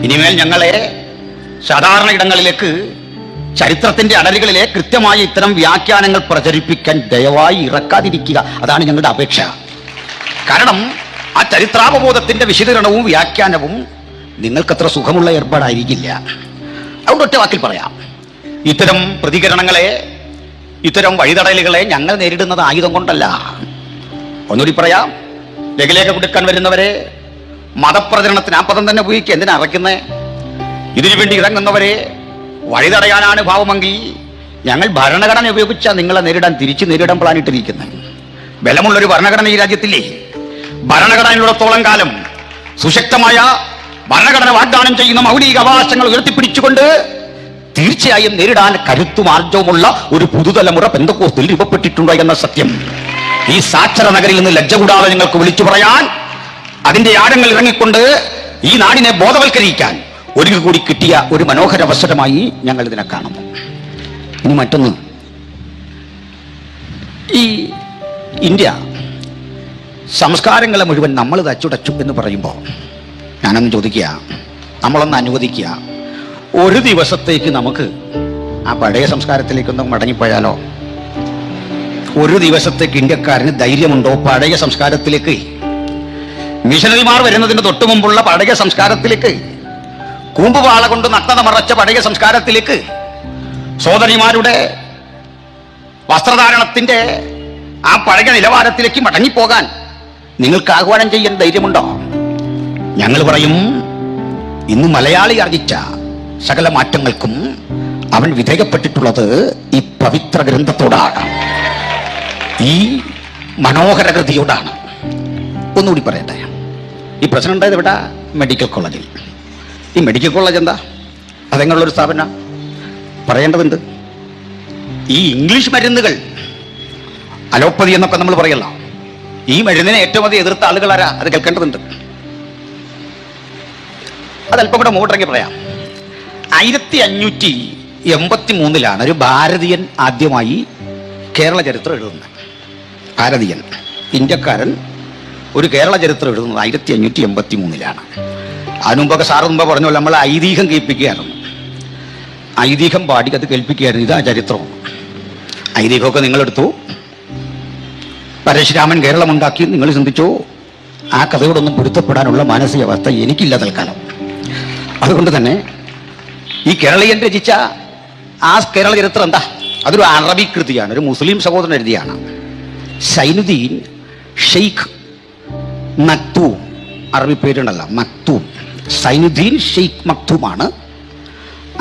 ഇനിമേൽ ഞങ്ങളെ സാധാരണ ഇടങ്ങളിലേക്ക്, ചരിത്രത്തിന്റെ അടരുകളിലെ കൃത്യമായ ഇത്തരം വ്യാഖ്യാനങ്ങൾ പ്രചരിപ്പിക്കാൻ ദയവായി ഇറക്കാതിരിക്കുക. അതാണ് ഞങ്ങളുടെ അപേക്ഷ. കാരണം ആ ചരിത്രാവബോധത്തിന്റെ വിശദീകരണവും വ്യാഖ്യാനവും നിങ്ങൾക്കത്ര സുഖമുള്ള ഏർപ്പാടായിരിക്കില്ല. അതുകൊണ്ട് ഒറ്റ വാക്കിൽ പറയാം, ഇത്തരം പ്രതികരണങ്ങളെ, ഇത്തരം വഴിതടയലുകളെ ഞങ്ങൾ നേരിടുന്നത് ആയുധം കൊണ്ടല്ല. ഒന്നുകൂടി പറയാം, ലഘുലേഖ കൊടുക്കാൻ വരുന്നവരെ മതപ്രചരണത്തിന് ആ പദം തന്നെ ഉപയോഗിക്കുക. എന്തിനാ അറയ്ക്കുന്നേ? ഇതിനുവേണ്ടി ഇറങ്ങുന്നവരെ വഴിതടയാനാണ് ഭാവമെങ്കിൽ ഞങ്ങൾ ഭരണഘടന ഉപയോഗിച്ചാൽ നിങ്ങളെ തിരിച്ചു നേരിടാൻ പ്ലാനിട്ടിരിക്കുന്നത്. ബലമുള്ളൊരു ഭരണഘടന ഈ രാജ്യത്തില്ലേ? ഭരണഘടനയിലുള്ളത്തോളം കാലം സുശക്തമായ ഭരണഘടന വാഗ്ദാനം ചെയ്യുന്ന മൗലിക അവകാശങ്ങൾ ഉയർത്തിപ്പിടിച്ചുകൊണ്ട് തീർച്ചയായും നേരിടാൻ കരുത്തും ആർജവുമുള്ള ഒരു പുതുതലമുറ പെന്തക്കോസ്തിൽ രൂപപ്പെട്ടിട്ടുണ്ടോ എന്ന സത്യം ഈ സാക്ഷര നഗരിൽ നിന്ന് ലജ്ജ കൂടാതെ നിങ്ങൾക്ക് വിളിച്ചു പറയാൻ, അതിന്റെ ആഴങ്ങൾ ഇറങ്ങിക്കൊണ്ട് ഈ നാടിനെ ബോധവൽക്കരിക്കാൻ ഒരിക്കൽ കൂടി കിട്ടിയ ഒരു മനോഹര അവസരമായി ഞങ്ങൾ ഇതിനെ കാണുന്നു. ഇനി മറ്റൊന്ന്, ഈ ഇന്ത്യ സംസ്കാരങ്ങളെ മുഴുവൻ നമ്മൾ തച്ചുടച്ചു എന്ന് പറയുമ്പോൾ ഞാനൊന്ന് ചോദിക്കുക, നമ്മളൊന്ന് അനുവദിക്കുക, ഒരു ദിവസത്തേക്ക് നമുക്ക് ആ പഴയ സംസ്കാരത്തിലേക്കൊന്ന് മടങ്ങിപ്പോയാലോ? ഒരു ദിവസത്തേക്ക് ഇന്ത്യക്കാരന് ധൈര്യമുണ്ടോ പഴയ സംസ്കാരത്തിലേക്ക്? മിഷനറിമാർ വരുന്നതിന് തൊട്ടു മുമ്പുള്ള പഴയ സംസ്കാരത്തിലേക്ക്, കൂമ്പുപാള കൊണ്ട് നഗ്നത മറച്ച പഴയ സംസ്കാരത്തിലേക്ക്, സോദരിമാരുടെ വസ്ത്രധാരണത്തിന്റെ ആ പഴയ നിലവാരത്തിലേക്ക് മടങ്ങിപ്പോകാൻ നിങ്ങൾക്ക് ആഹ്വാനം ചെയ്യാൻ ധൈര്യമുണ്ടോ? ഞങ്ങൾ പറയും, ഇന്ന് മലയാളി ആർജിച്ച സകല മാറ്റങ്ങൾക്കും അവൻ വിധേയപ്പെട്ടിട്ടുള്ളത് ഈ പവിത്ര ഗ്രന്ഥത്തോടാണ്, ഈ മനോഹര കൃതിയോടാണ്. ഒന്നുകൂടി പറയട്ടെ, ഈ പ്രശ്നം ഉണ്ടായത് ഇവിടെ മെഡിക്കൽ കോളേജിൽ. ഈ മെഡിക്കൽ കോളേജ് എന്താ? അതെങ്ങനെയുള്ളൊരു സ്ഥാപനം പറയേണ്ടതുണ്ട്. ഈ ഇംഗ്ലീഷ് മരുന്നുകൾ, അലോപ്പതി എന്നൊക്കെ നമ്മൾ പറയല്ല, ഈ മരുന്നിനെ ഏറ്റവും അധികം എതിർത്ത ആളുകളാരാ? അത് കേൾക്കേണ്ടതുണ്ട്. അതല്പം കൂടെ മൂട്ടിറങ്ങി പറയാം. 1583 ഒരു ഭാരതീയൻ ആദ്യമായി കേരള ചരിത്രം എഴുതുന്നത്. ഭാരതീയൻ, ഇന്ത്യക്കാരൻ ഒരു കേരള ചരിത്രം എഴുതുന്നത് 1583. അതിനു മുമ്പൊക്കെ സാറ് മുമ്പ് പറഞ്ഞ നമ്മൾ ഐതിഹ്യം കേൾപ്പിക്കുകയായിരുന്നു. ഐതിഹ്യം പാടി അത് കേൾപ്പിക്കുകയായിരുന്നു. ഇതാ ചരിത്രം. ഐതിഹ്യമൊക്കെ നിങ്ങളെടുത്തു. പരശുരാമൻ കേരളമുണ്ടാക്കി നിങ്ങൾ ചിന്തിച്ചോ? ആ കഥയോടൊന്നും പൊരുത്തപ്പെടാനുള്ള മാനസികാവസ്ഥ എനിക്കില്ല തൽക്കാലം. അതുകൊണ്ട് തന്നെ ഈ കേരളീയൻ രചിച്ച ആ കേരള ചരിത്രം എന്താ? അതൊരു അറബി കൃതിയാണ്, ഒരു മുസ്ലിം സഹോദരൻ എഴുതിയാണ്. സൈനുദ്ദീൻ ഷെയ്ഖ് മക്തൂം, അറബി പേരുണ്ടല്ല, മക്തൂം. സൈനുദ്ദീൻ ഷെയ്ഖ് മക്തൂമാണ്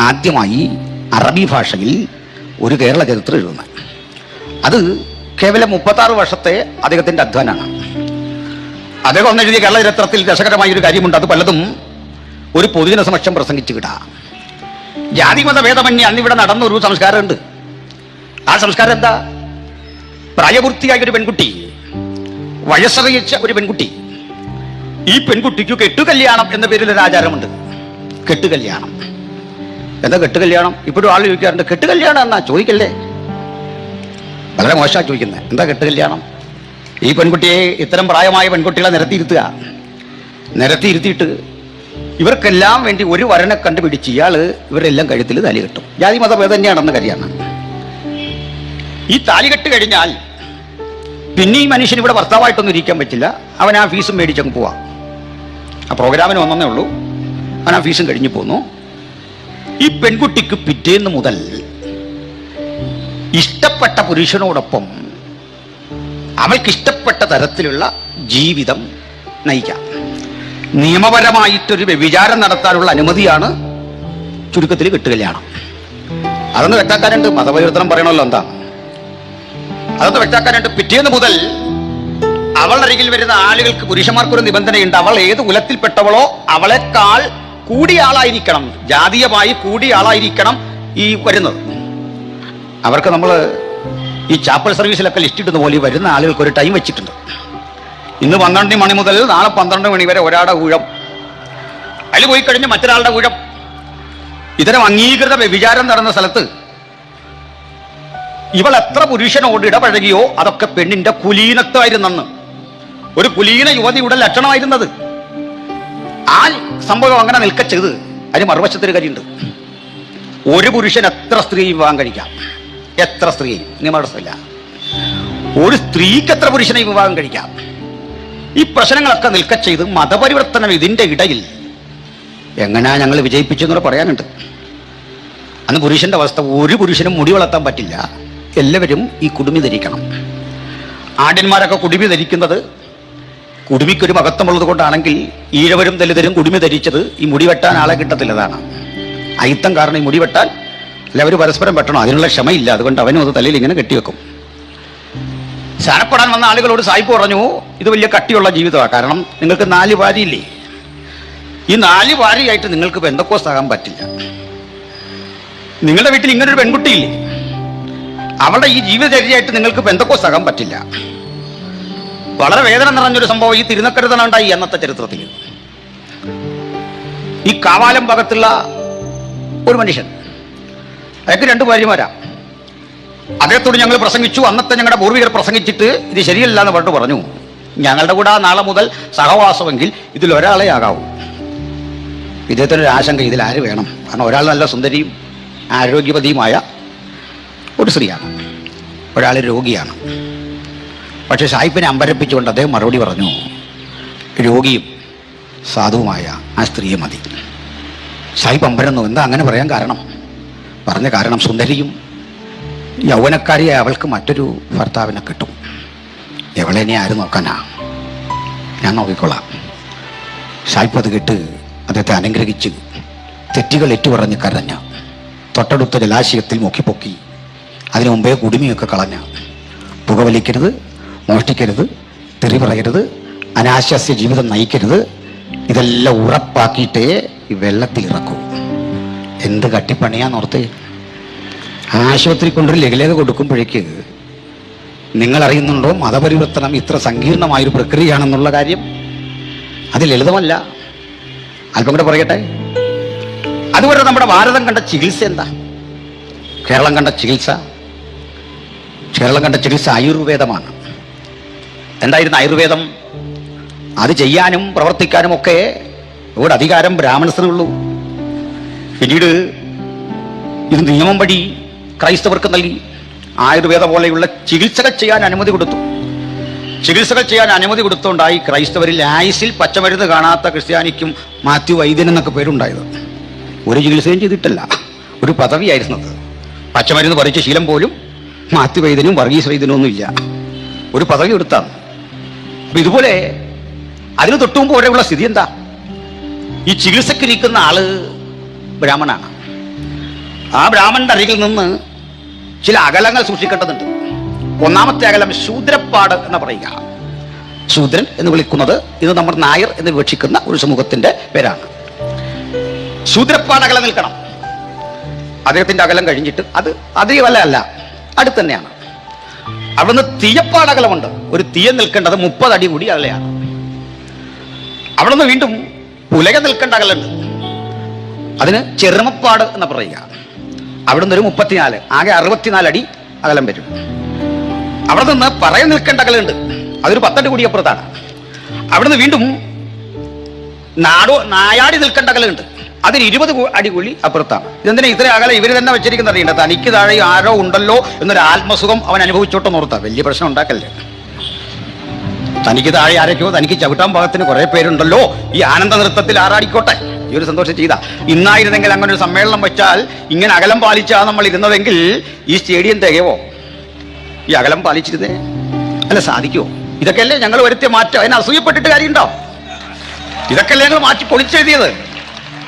ആദ്യമായി അറബി ഭാഷയിൽ ഒരു കേരള ചരിത്രം എഴുതുന്നത്. അത് കേവലം 36 വർഷത്തെ അദ്ദേഹത്തിന്റെ അധ്വാനമാണ്. അദ്ദേഹം ഒന്ന് എഴുതിയ കേരള ചരിത്രത്തിൽ രസകരമായ ഒരു കാര്യമുണ്ട്. അത് പലതും ഒരു പൊതുജന സമക്ഷം പ്രസംഗിച്ചു കിട്ടാ. ജാതിമത ഭേദമന്യേ അന്നിവിടെ നടന്നൊരു സംസ്കാരമുണ്ട്. ആ സംസ്കാരം എന്താ? പ്രായപൂർത്തിയായ ഒരു പെൺകുട്ടി, വയസ്സറിയിച്ച ഒരു പെൺകുട്ടി, ഈ പെൺകുട്ടിക്ക് കെട്ടുകല്യാണം എന്ന പേരിൽ ഒരു ആചാരമുണ്ട്. കെട്ടുകല്യാണം. എന്താ കെട്ടുകല്യാണം? ഇപ്പോഴും ആൾ ചോദിക്കാറുണ്ട്, കെട്ടുകല്യാണം എന്നാ? ചോദിക്കല്ലേ, വളരെ മോശമാണ് ചോദിക്കുന്നത്. എന്താ കെട്ടുകല്യാണം? ഈ പെൺകുട്ടിയെ, ഇത്തരം പ്രായമായ പെൺകുട്ടികളെ നിരത്തിയിരുത്തിയിട്ട് ഇവർക്കെല്ലാം വേണ്ടി ഒരു വരനെ കണ്ടുപിടിച്ച് ഇവരെല്ലാം കഴുത്തിൽ താലി കെട്ടും. ജാതി മതഭേദം തന്നെയാണെന്ന കാര്യമാണ്. ഈ താലികെട്ട് കഴിഞ്ഞാൽ പിന്നെ ഈ മനുഷ്യൻ ഇവിടെ ഭർത്താവായിട്ടൊന്നും ഇരിക്കാൻ പറ്റില്ല. അവൻ ആ ഫീസും മേടിച്ചങ്ങ് പോവാം. ആ പ്രോഗ്രാമിന് വന്നേ ഉള്ളൂ, അവൻ ആ ഫീസും കഴിഞ്ഞു പോന്നു. ഈ പെൺകുട്ടിക്ക് പിറ്റേന്ന് മുതൽ ഇഷ്ടപ്പെട്ട പുരുഷനോടൊപ്പം അവൾക്ക് ഇഷ്ടപ്പെട്ട തരത്തിലുള്ള ജീവിതം നയിക്കാം. നിയമപരമായിട്ടൊരു വ്യഭിചാരം നടത്താനുള്ള അനുമതിയാണ് ചുരുക്കത്തിൽ കെട്ടുകല്യാണം. അതൊന്ന് വ്യക്താക്കാനുണ്ട്. മതപരിവർത്തനം പറയണമല്ലോ, എന്താ അതൊന്ന് വ്യക്താക്കാനുണ്ട്. പിറ്റേന്ന് മുതൽ അവളുടെ അരികിൽ വരുന്ന ആളുകൾക്ക്, പുരുഷന്മാർക്കൊരു നിബന്ധനയുണ്ട്. അവൾ ഏത് കുലത്തിൽപ്പെട്ടവളോ അവളെക്കാൾ കൂടിയ ആളായിരിക്കണം, ജാതീയമായി കൂടിയ ആളായിരിക്കണം ഈ വരുന്നത്. അവർക്ക് നമ്മൾ ഈ ചാപ്പൽ സർവീസിലൊക്കെ ലിസ്റ്റ് ഇടുന്ന പോലെ വരുന്ന ആളുകൾക്ക് ഒരു ടൈം വെച്ചിട്ടുണ്ട്. ഇന്ന് 12 മണി മുതൽ നാളെ 12 മണി വരെ ഒരാളുടെ ഊഴം, അതിൽ പോയി കഴിഞ്ഞ് മറ്റൊരാളുടെ ഊഴം. ഇത്തരം അംഗീകൃത വ്യഭിചാരം നടന്ന സ്ഥലത്ത് ഇവൾ എത്ര പുരുഷനോട് ഇടപഴകിയോ അതൊക്കെ പെണ്ണിന്റെ കുലീനത്വമായിരുന്നെന്ന്, ഒരു കുലീന യുവതിയുടെ ലക്ഷണമായിരുന്നത്. ആ സംഭവം അങ്ങനെ നിൽക്ക ചെയ്ത് അതിന് മറുവശത്തൊരു കാര്യമുണ്ട്. ഒരു പുരുഷൻ എത്ര സ്ത്രീ വിവാഹം കഴിക്കാം, എത്ര സ്ത്രീ നിയമവസ്ഥയില്ല. ഒരു സ്ത്രീക്ക് എത്ര പുരുഷനെ വിവാഹം കഴിക്കാം. ഈ പ്രശ്നങ്ങളൊക്കെ നിൽക്ക ചെയ്ത് മതപരിവർത്തനം ഇതിന്റെ ഇടയിൽ എങ്ങനെയാ ഞങ്ങൾ വിജയിപ്പിച്ചെന്നൂടെ പറയാനുണ്ട്. അന്ന് പുരുഷന്റെ അവസ്ഥ, ഒരു പുരുഷനും മുടി വളർത്താൻ പറ്റില്ല, എല്ലാവരും ഈ കുടുമി ധരിക്കണം. ആഢ്യന്മാരൊക്കെ കുടുമി ധരിക്കുന്നത് കുടുമിക്കൊരു മഹത്വമുള്ളത് കൊണ്ടാണെങ്കിൽ ഈഴവരും ദലിതരും കുടുമി ധരിച്ചത് ഈ മുടി വെട്ടാൻ ആളെ കിട്ടത്തില്ലതാണ് അയിത്തം. കാരണം ഈ മുടി വെട്ടാൻ എല്ലാവരും പരസ്പരം വെട്ടണം, അതിനുള്ള ക്ഷമയില്ല. അതുകൊണ്ട് അവനും അത് തലയിൽ ഇങ്ങനെ കെട്ടിവെക്കും. സ്നാനപ്പെടാൻ വന്ന ആളുകളോട് സായിപ്പ് പറഞ്ഞു, ഇത് വലിയ കട്ടിയുള്ള ജീവിതമാണ്, കാരണം നിങ്ങൾക്ക് 4 ഭാര്യയില്ലേ, ഈ 4 ഭാര്യയായിട്ട് നിങ്ങൾക്ക് പെന്തക്കോസ്താകാൻ പറ്റില്ല. നിങ്ങളുടെ വീട്ടിൽ ഇങ്ങനൊരു പെൺകുട്ടിയില്ലേ, അവളുടെ ഈ ജീവിതചര്യയായിട്ട് നിങ്ങൾക്ക് പെന്തക്കോസ്താകാൻ പറ്റില്ല. വളരെ വേദന നിറഞ്ഞൊരു സംഭവം ഈ തിരുനക്കരുതനുണ്ടായി അന്നത്തെ ചരിത്രത്തിൽ. ഈ കാവാലം ഭാഗത്തുള്ള ഒരു മനുഷ്യൻ, അയാൾക്ക് 2 ഭാര്യമാരാ. അദ്ദേഹത്തോട് ഞങ്ങൾ പ്രസംഗിച്ചു. അന്നത്തെ ഞങ്ങളുടെ പൂർവികർ പ്രസംഗിച്ചിട്ട് ഇത് ശരിയല്ല എന്ന് പറഞ്ഞിട്ട് പറഞ്ഞു, ഞങ്ങളുടെ കൂടെ നാളെ മുതൽ സഹവാസമെങ്കിൽ ഇതിൽ ഒരാളെ ആകാവൂ. ഇദ്ദേഹത്തിനൊരു ആശങ്ക, ഇതിൽ ആര് വേണം? കാരണം ഒരാൾ നല്ല സുന്ദരിയും ആരോഗ്യവതിയുമായ ഒരു സ്ത്രീയാണ്, ഒരാൾ രോഗിയാണ്. പക്ഷെ സായിപ്പിനെ അമ്പരപ്പിച്ചുകൊണ്ട് അദ്ദേഹം മറുപടി പറഞ്ഞു, രോഗിയും സാധുവുമായ ആ സ്ത്രീയെ മതി. സായിപ്പ് അമ്പരന്നു. എന്താ അങ്ങനെ പറയാൻ കാരണം? പറഞ്ഞ കാരണം, സുന്ദരിയും യൗവനക്കാരിയെ അവൾക്ക് മറ്റൊരു ഭർത്താവിനെ കിട്ടും. എവളെ ഇനി ആര് നോക്കാനാ, ഞാൻ നോക്കിക്കൊള്ളാം. സായിപ്പ് അത് കേട്ട് അദ്ദേഹത്തെ അനുഗ്രഹിച്ച് തെറ്റുകൾ ഏറ്റുപറഞ്ഞ് കരഞ്ഞ, തൊട്ടടുത്ത ജലാശയത്തിൽ മുക്കിപ്പൊക്കി അതിനു മുമ്പേ കുടുമിയൊക്കെ കളഞ്ഞ, പുകവലിക്കരുത്, മോഷ്ടിക്കരുത്, തെറി പറയരുത്, അനാശാസ്യ ജീവിതം നയിക്കരുത്, ഇതെല്ലാം ഉറപ്പാക്കിയിട്ടേ ഈ വെള്ളത്തിൽ ഇറക്കൂ. എന്ത് കട്ടിപ്പണിയാന്നോർത്ത്. ആശുപത്രി കൊണ്ടൊരു ലഘുലേഖ കൊടുക്കുമ്പോഴേക്ക് നിങ്ങൾ അറിയുന്നുണ്ടോ മതപരിവർത്തനം ഇത്ര സങ്കീർണമായൊരു പ്രക്രിയയാണെന്നുള്ള കാര്യം? അത് ലളിതമല്ല. അല്പം കൂടെ പറയട്ടെ. അതുപോലെ നമ്മുടെ ഭാരതം കണ്ട ചികിത്സ എന്താ? കേരളം കണ്ട ചികിത്സ ആയുർവേദമാണ്. എന്തായിരുന്നു ആയുർവേദം? അത് ചെയ്യാനും പ്രവർത്തിക്കാനും ഒക്കെ ഇവിടെ അധികാരം ബ്രാഹ്മണസിനുള്ളൂ. പിന്നീട് ഇത് നിയമം വഴി ക്രൈസ്തവർക്ക് നൽകി. ആയുർവേദ പോലെയുള്ള ചികിത്സകൾ ചെയ്യാൻ അനുമതി കൊടുത്തു. ചികിത്സകൾ ചെയ്യാൻ അനുമതി കൊടുത്തുകൊണ്ടായി ക്രൈസ്തവരിൽ ആയുസിൽ പച്ചമരുന്ന് കാണാത്ത ക്രിസ്ത്യാനിക്കും മാത്യു വൈദ്യൻ എന്നൊക്കെ പേരുണ്ടായത്. ഒരു ചികിത്സയും ചെയ്തിട്ടല്ല, ഒരു പദവിയായിരുന്നത്. പച്ചമരുന്ന് പറിച്ച ശീലം പോലും മാത്യു വൈദ്യനും വർഗീസ് വൈദ്യനും ഒന്നുമില്ല, ഒരു പദവി കൊടുത്താണ്. അപ്പൊ ഇതുപോലെ അതിന് തൊട്ടുമുമ്പ് വരെയുള്ള സ്ഥിതി എന്താ? ഈ ചികിത്സക്ക് ഇരിക്കുന്ന ആള് ബ്രാഹ്മണാണ്. ആ ബ്രാഹ്മണന്റെ അരികിൽ നിന്ന് ചില അകലങ്ങൾ സൂക്ഷിക്കേണ്ടതുണ്ട്. ഒന്നാമത്തെ അകലം ശൂദ്രപ്പാട് എന്ന് പറയുക. ശൂദ്രൻ എന്ന് വിളിക്കുന്നത് ഇത് നമ്മൾ നായർ എന്ന് വിവക്ഷിക്കുന്ന ഒരു സമൂഹത്തിന്റെ പേരാണ്. ശൂദ്രപ്പാട് അകലം നിൽക്കണം. അദ്ദേഹത്തിന്റെ അകലം കഴിഞ്ഞിട്ട് അത് അധികം അല്ല, അടുത്ത് തന്നെയാണ്. അവിടുന്ന് തീയപ്പാട് അകലമുണ്ട്. ഒരു തീയ നിൽക്കേണ്ടത് 30 അടി കൂടി അകലെയാണ്. അവിടുന്ന് വീണ്ടും പുലക നിൽക്കേണ്ട അകലുണ്ട്. അതിന് ചെറുമപ്പാട് എന്ന് പറയുക. അവിടുന്ന് ഒരു 34, ആകെ 64 അടി അകലം വരും. അവിടെ നിന്ന് പറയ നിൽക്കേണ്ട അകലുണ്ട്. അതൊരു 10 അടി കൂടി അപ്പുറത്താണ്. അവിടുന്ന് വീണ്ടും നായാടി നിൽക്കേണ്ട അകലുണ്ട്. അതിന് 20 അടി കൂടി അപ്പുറത്താണ്. ഇതെന്തിനാ ഇത്ര അകലം ഇവർ തന്നെ വെച്ചിരിക്കുന്ന അറിയണ്ട? തനിക്ക് താഴെ ആരോ ഉണ്ടല്ലോ എന്നൊരു ആത്മസുഖം അവൻ അനുഭവിച്ചോട്ടെ നോർത്താ. വലിയ പ്രശ്നം ഉണ്ടാക്കല്ലേ. തനിക്ക് താഴെ ആരൊക്കെയോ തനിക്ക് ചവിട്ടാൻ പാകത്തിന് കുറെ പേരുണ്ടല്ലോ, ഈ ആനന്ദ നൃത്തത്തിൽ ആറാടിക്കോട്ടെ, ഈ ഒരു സന്തോഷം ചെയ്ത. ഇന്നായിരുന്നെങ്കിൽ അങ്ങനെ ഒരു സമ്മേളനം വെച്ചാൽ ഇങ്ങനെ അകലം പാലിച്ചാ നമ്മൾ ഇരുന്നതെങ്കിൽ ഈ സ്റ്റേഡിയം തികവോ? ഈ അകലം പാലിച്ചിരുന്നേ അല്ല സാധിക്കുമോ? ഇതൊക്കെയല്ലേ ഞങ്ങൾ വരുത്തിയ മാറ്റം. അതിന് അസൂയപ്പെട്ടിട്ട് കാര്യമുണ്ടോ? ഇതൊക്കെയല്ലേ ഞങ്ങൾ മാറ്റി പൊളിച്ചെഴുതിയത്.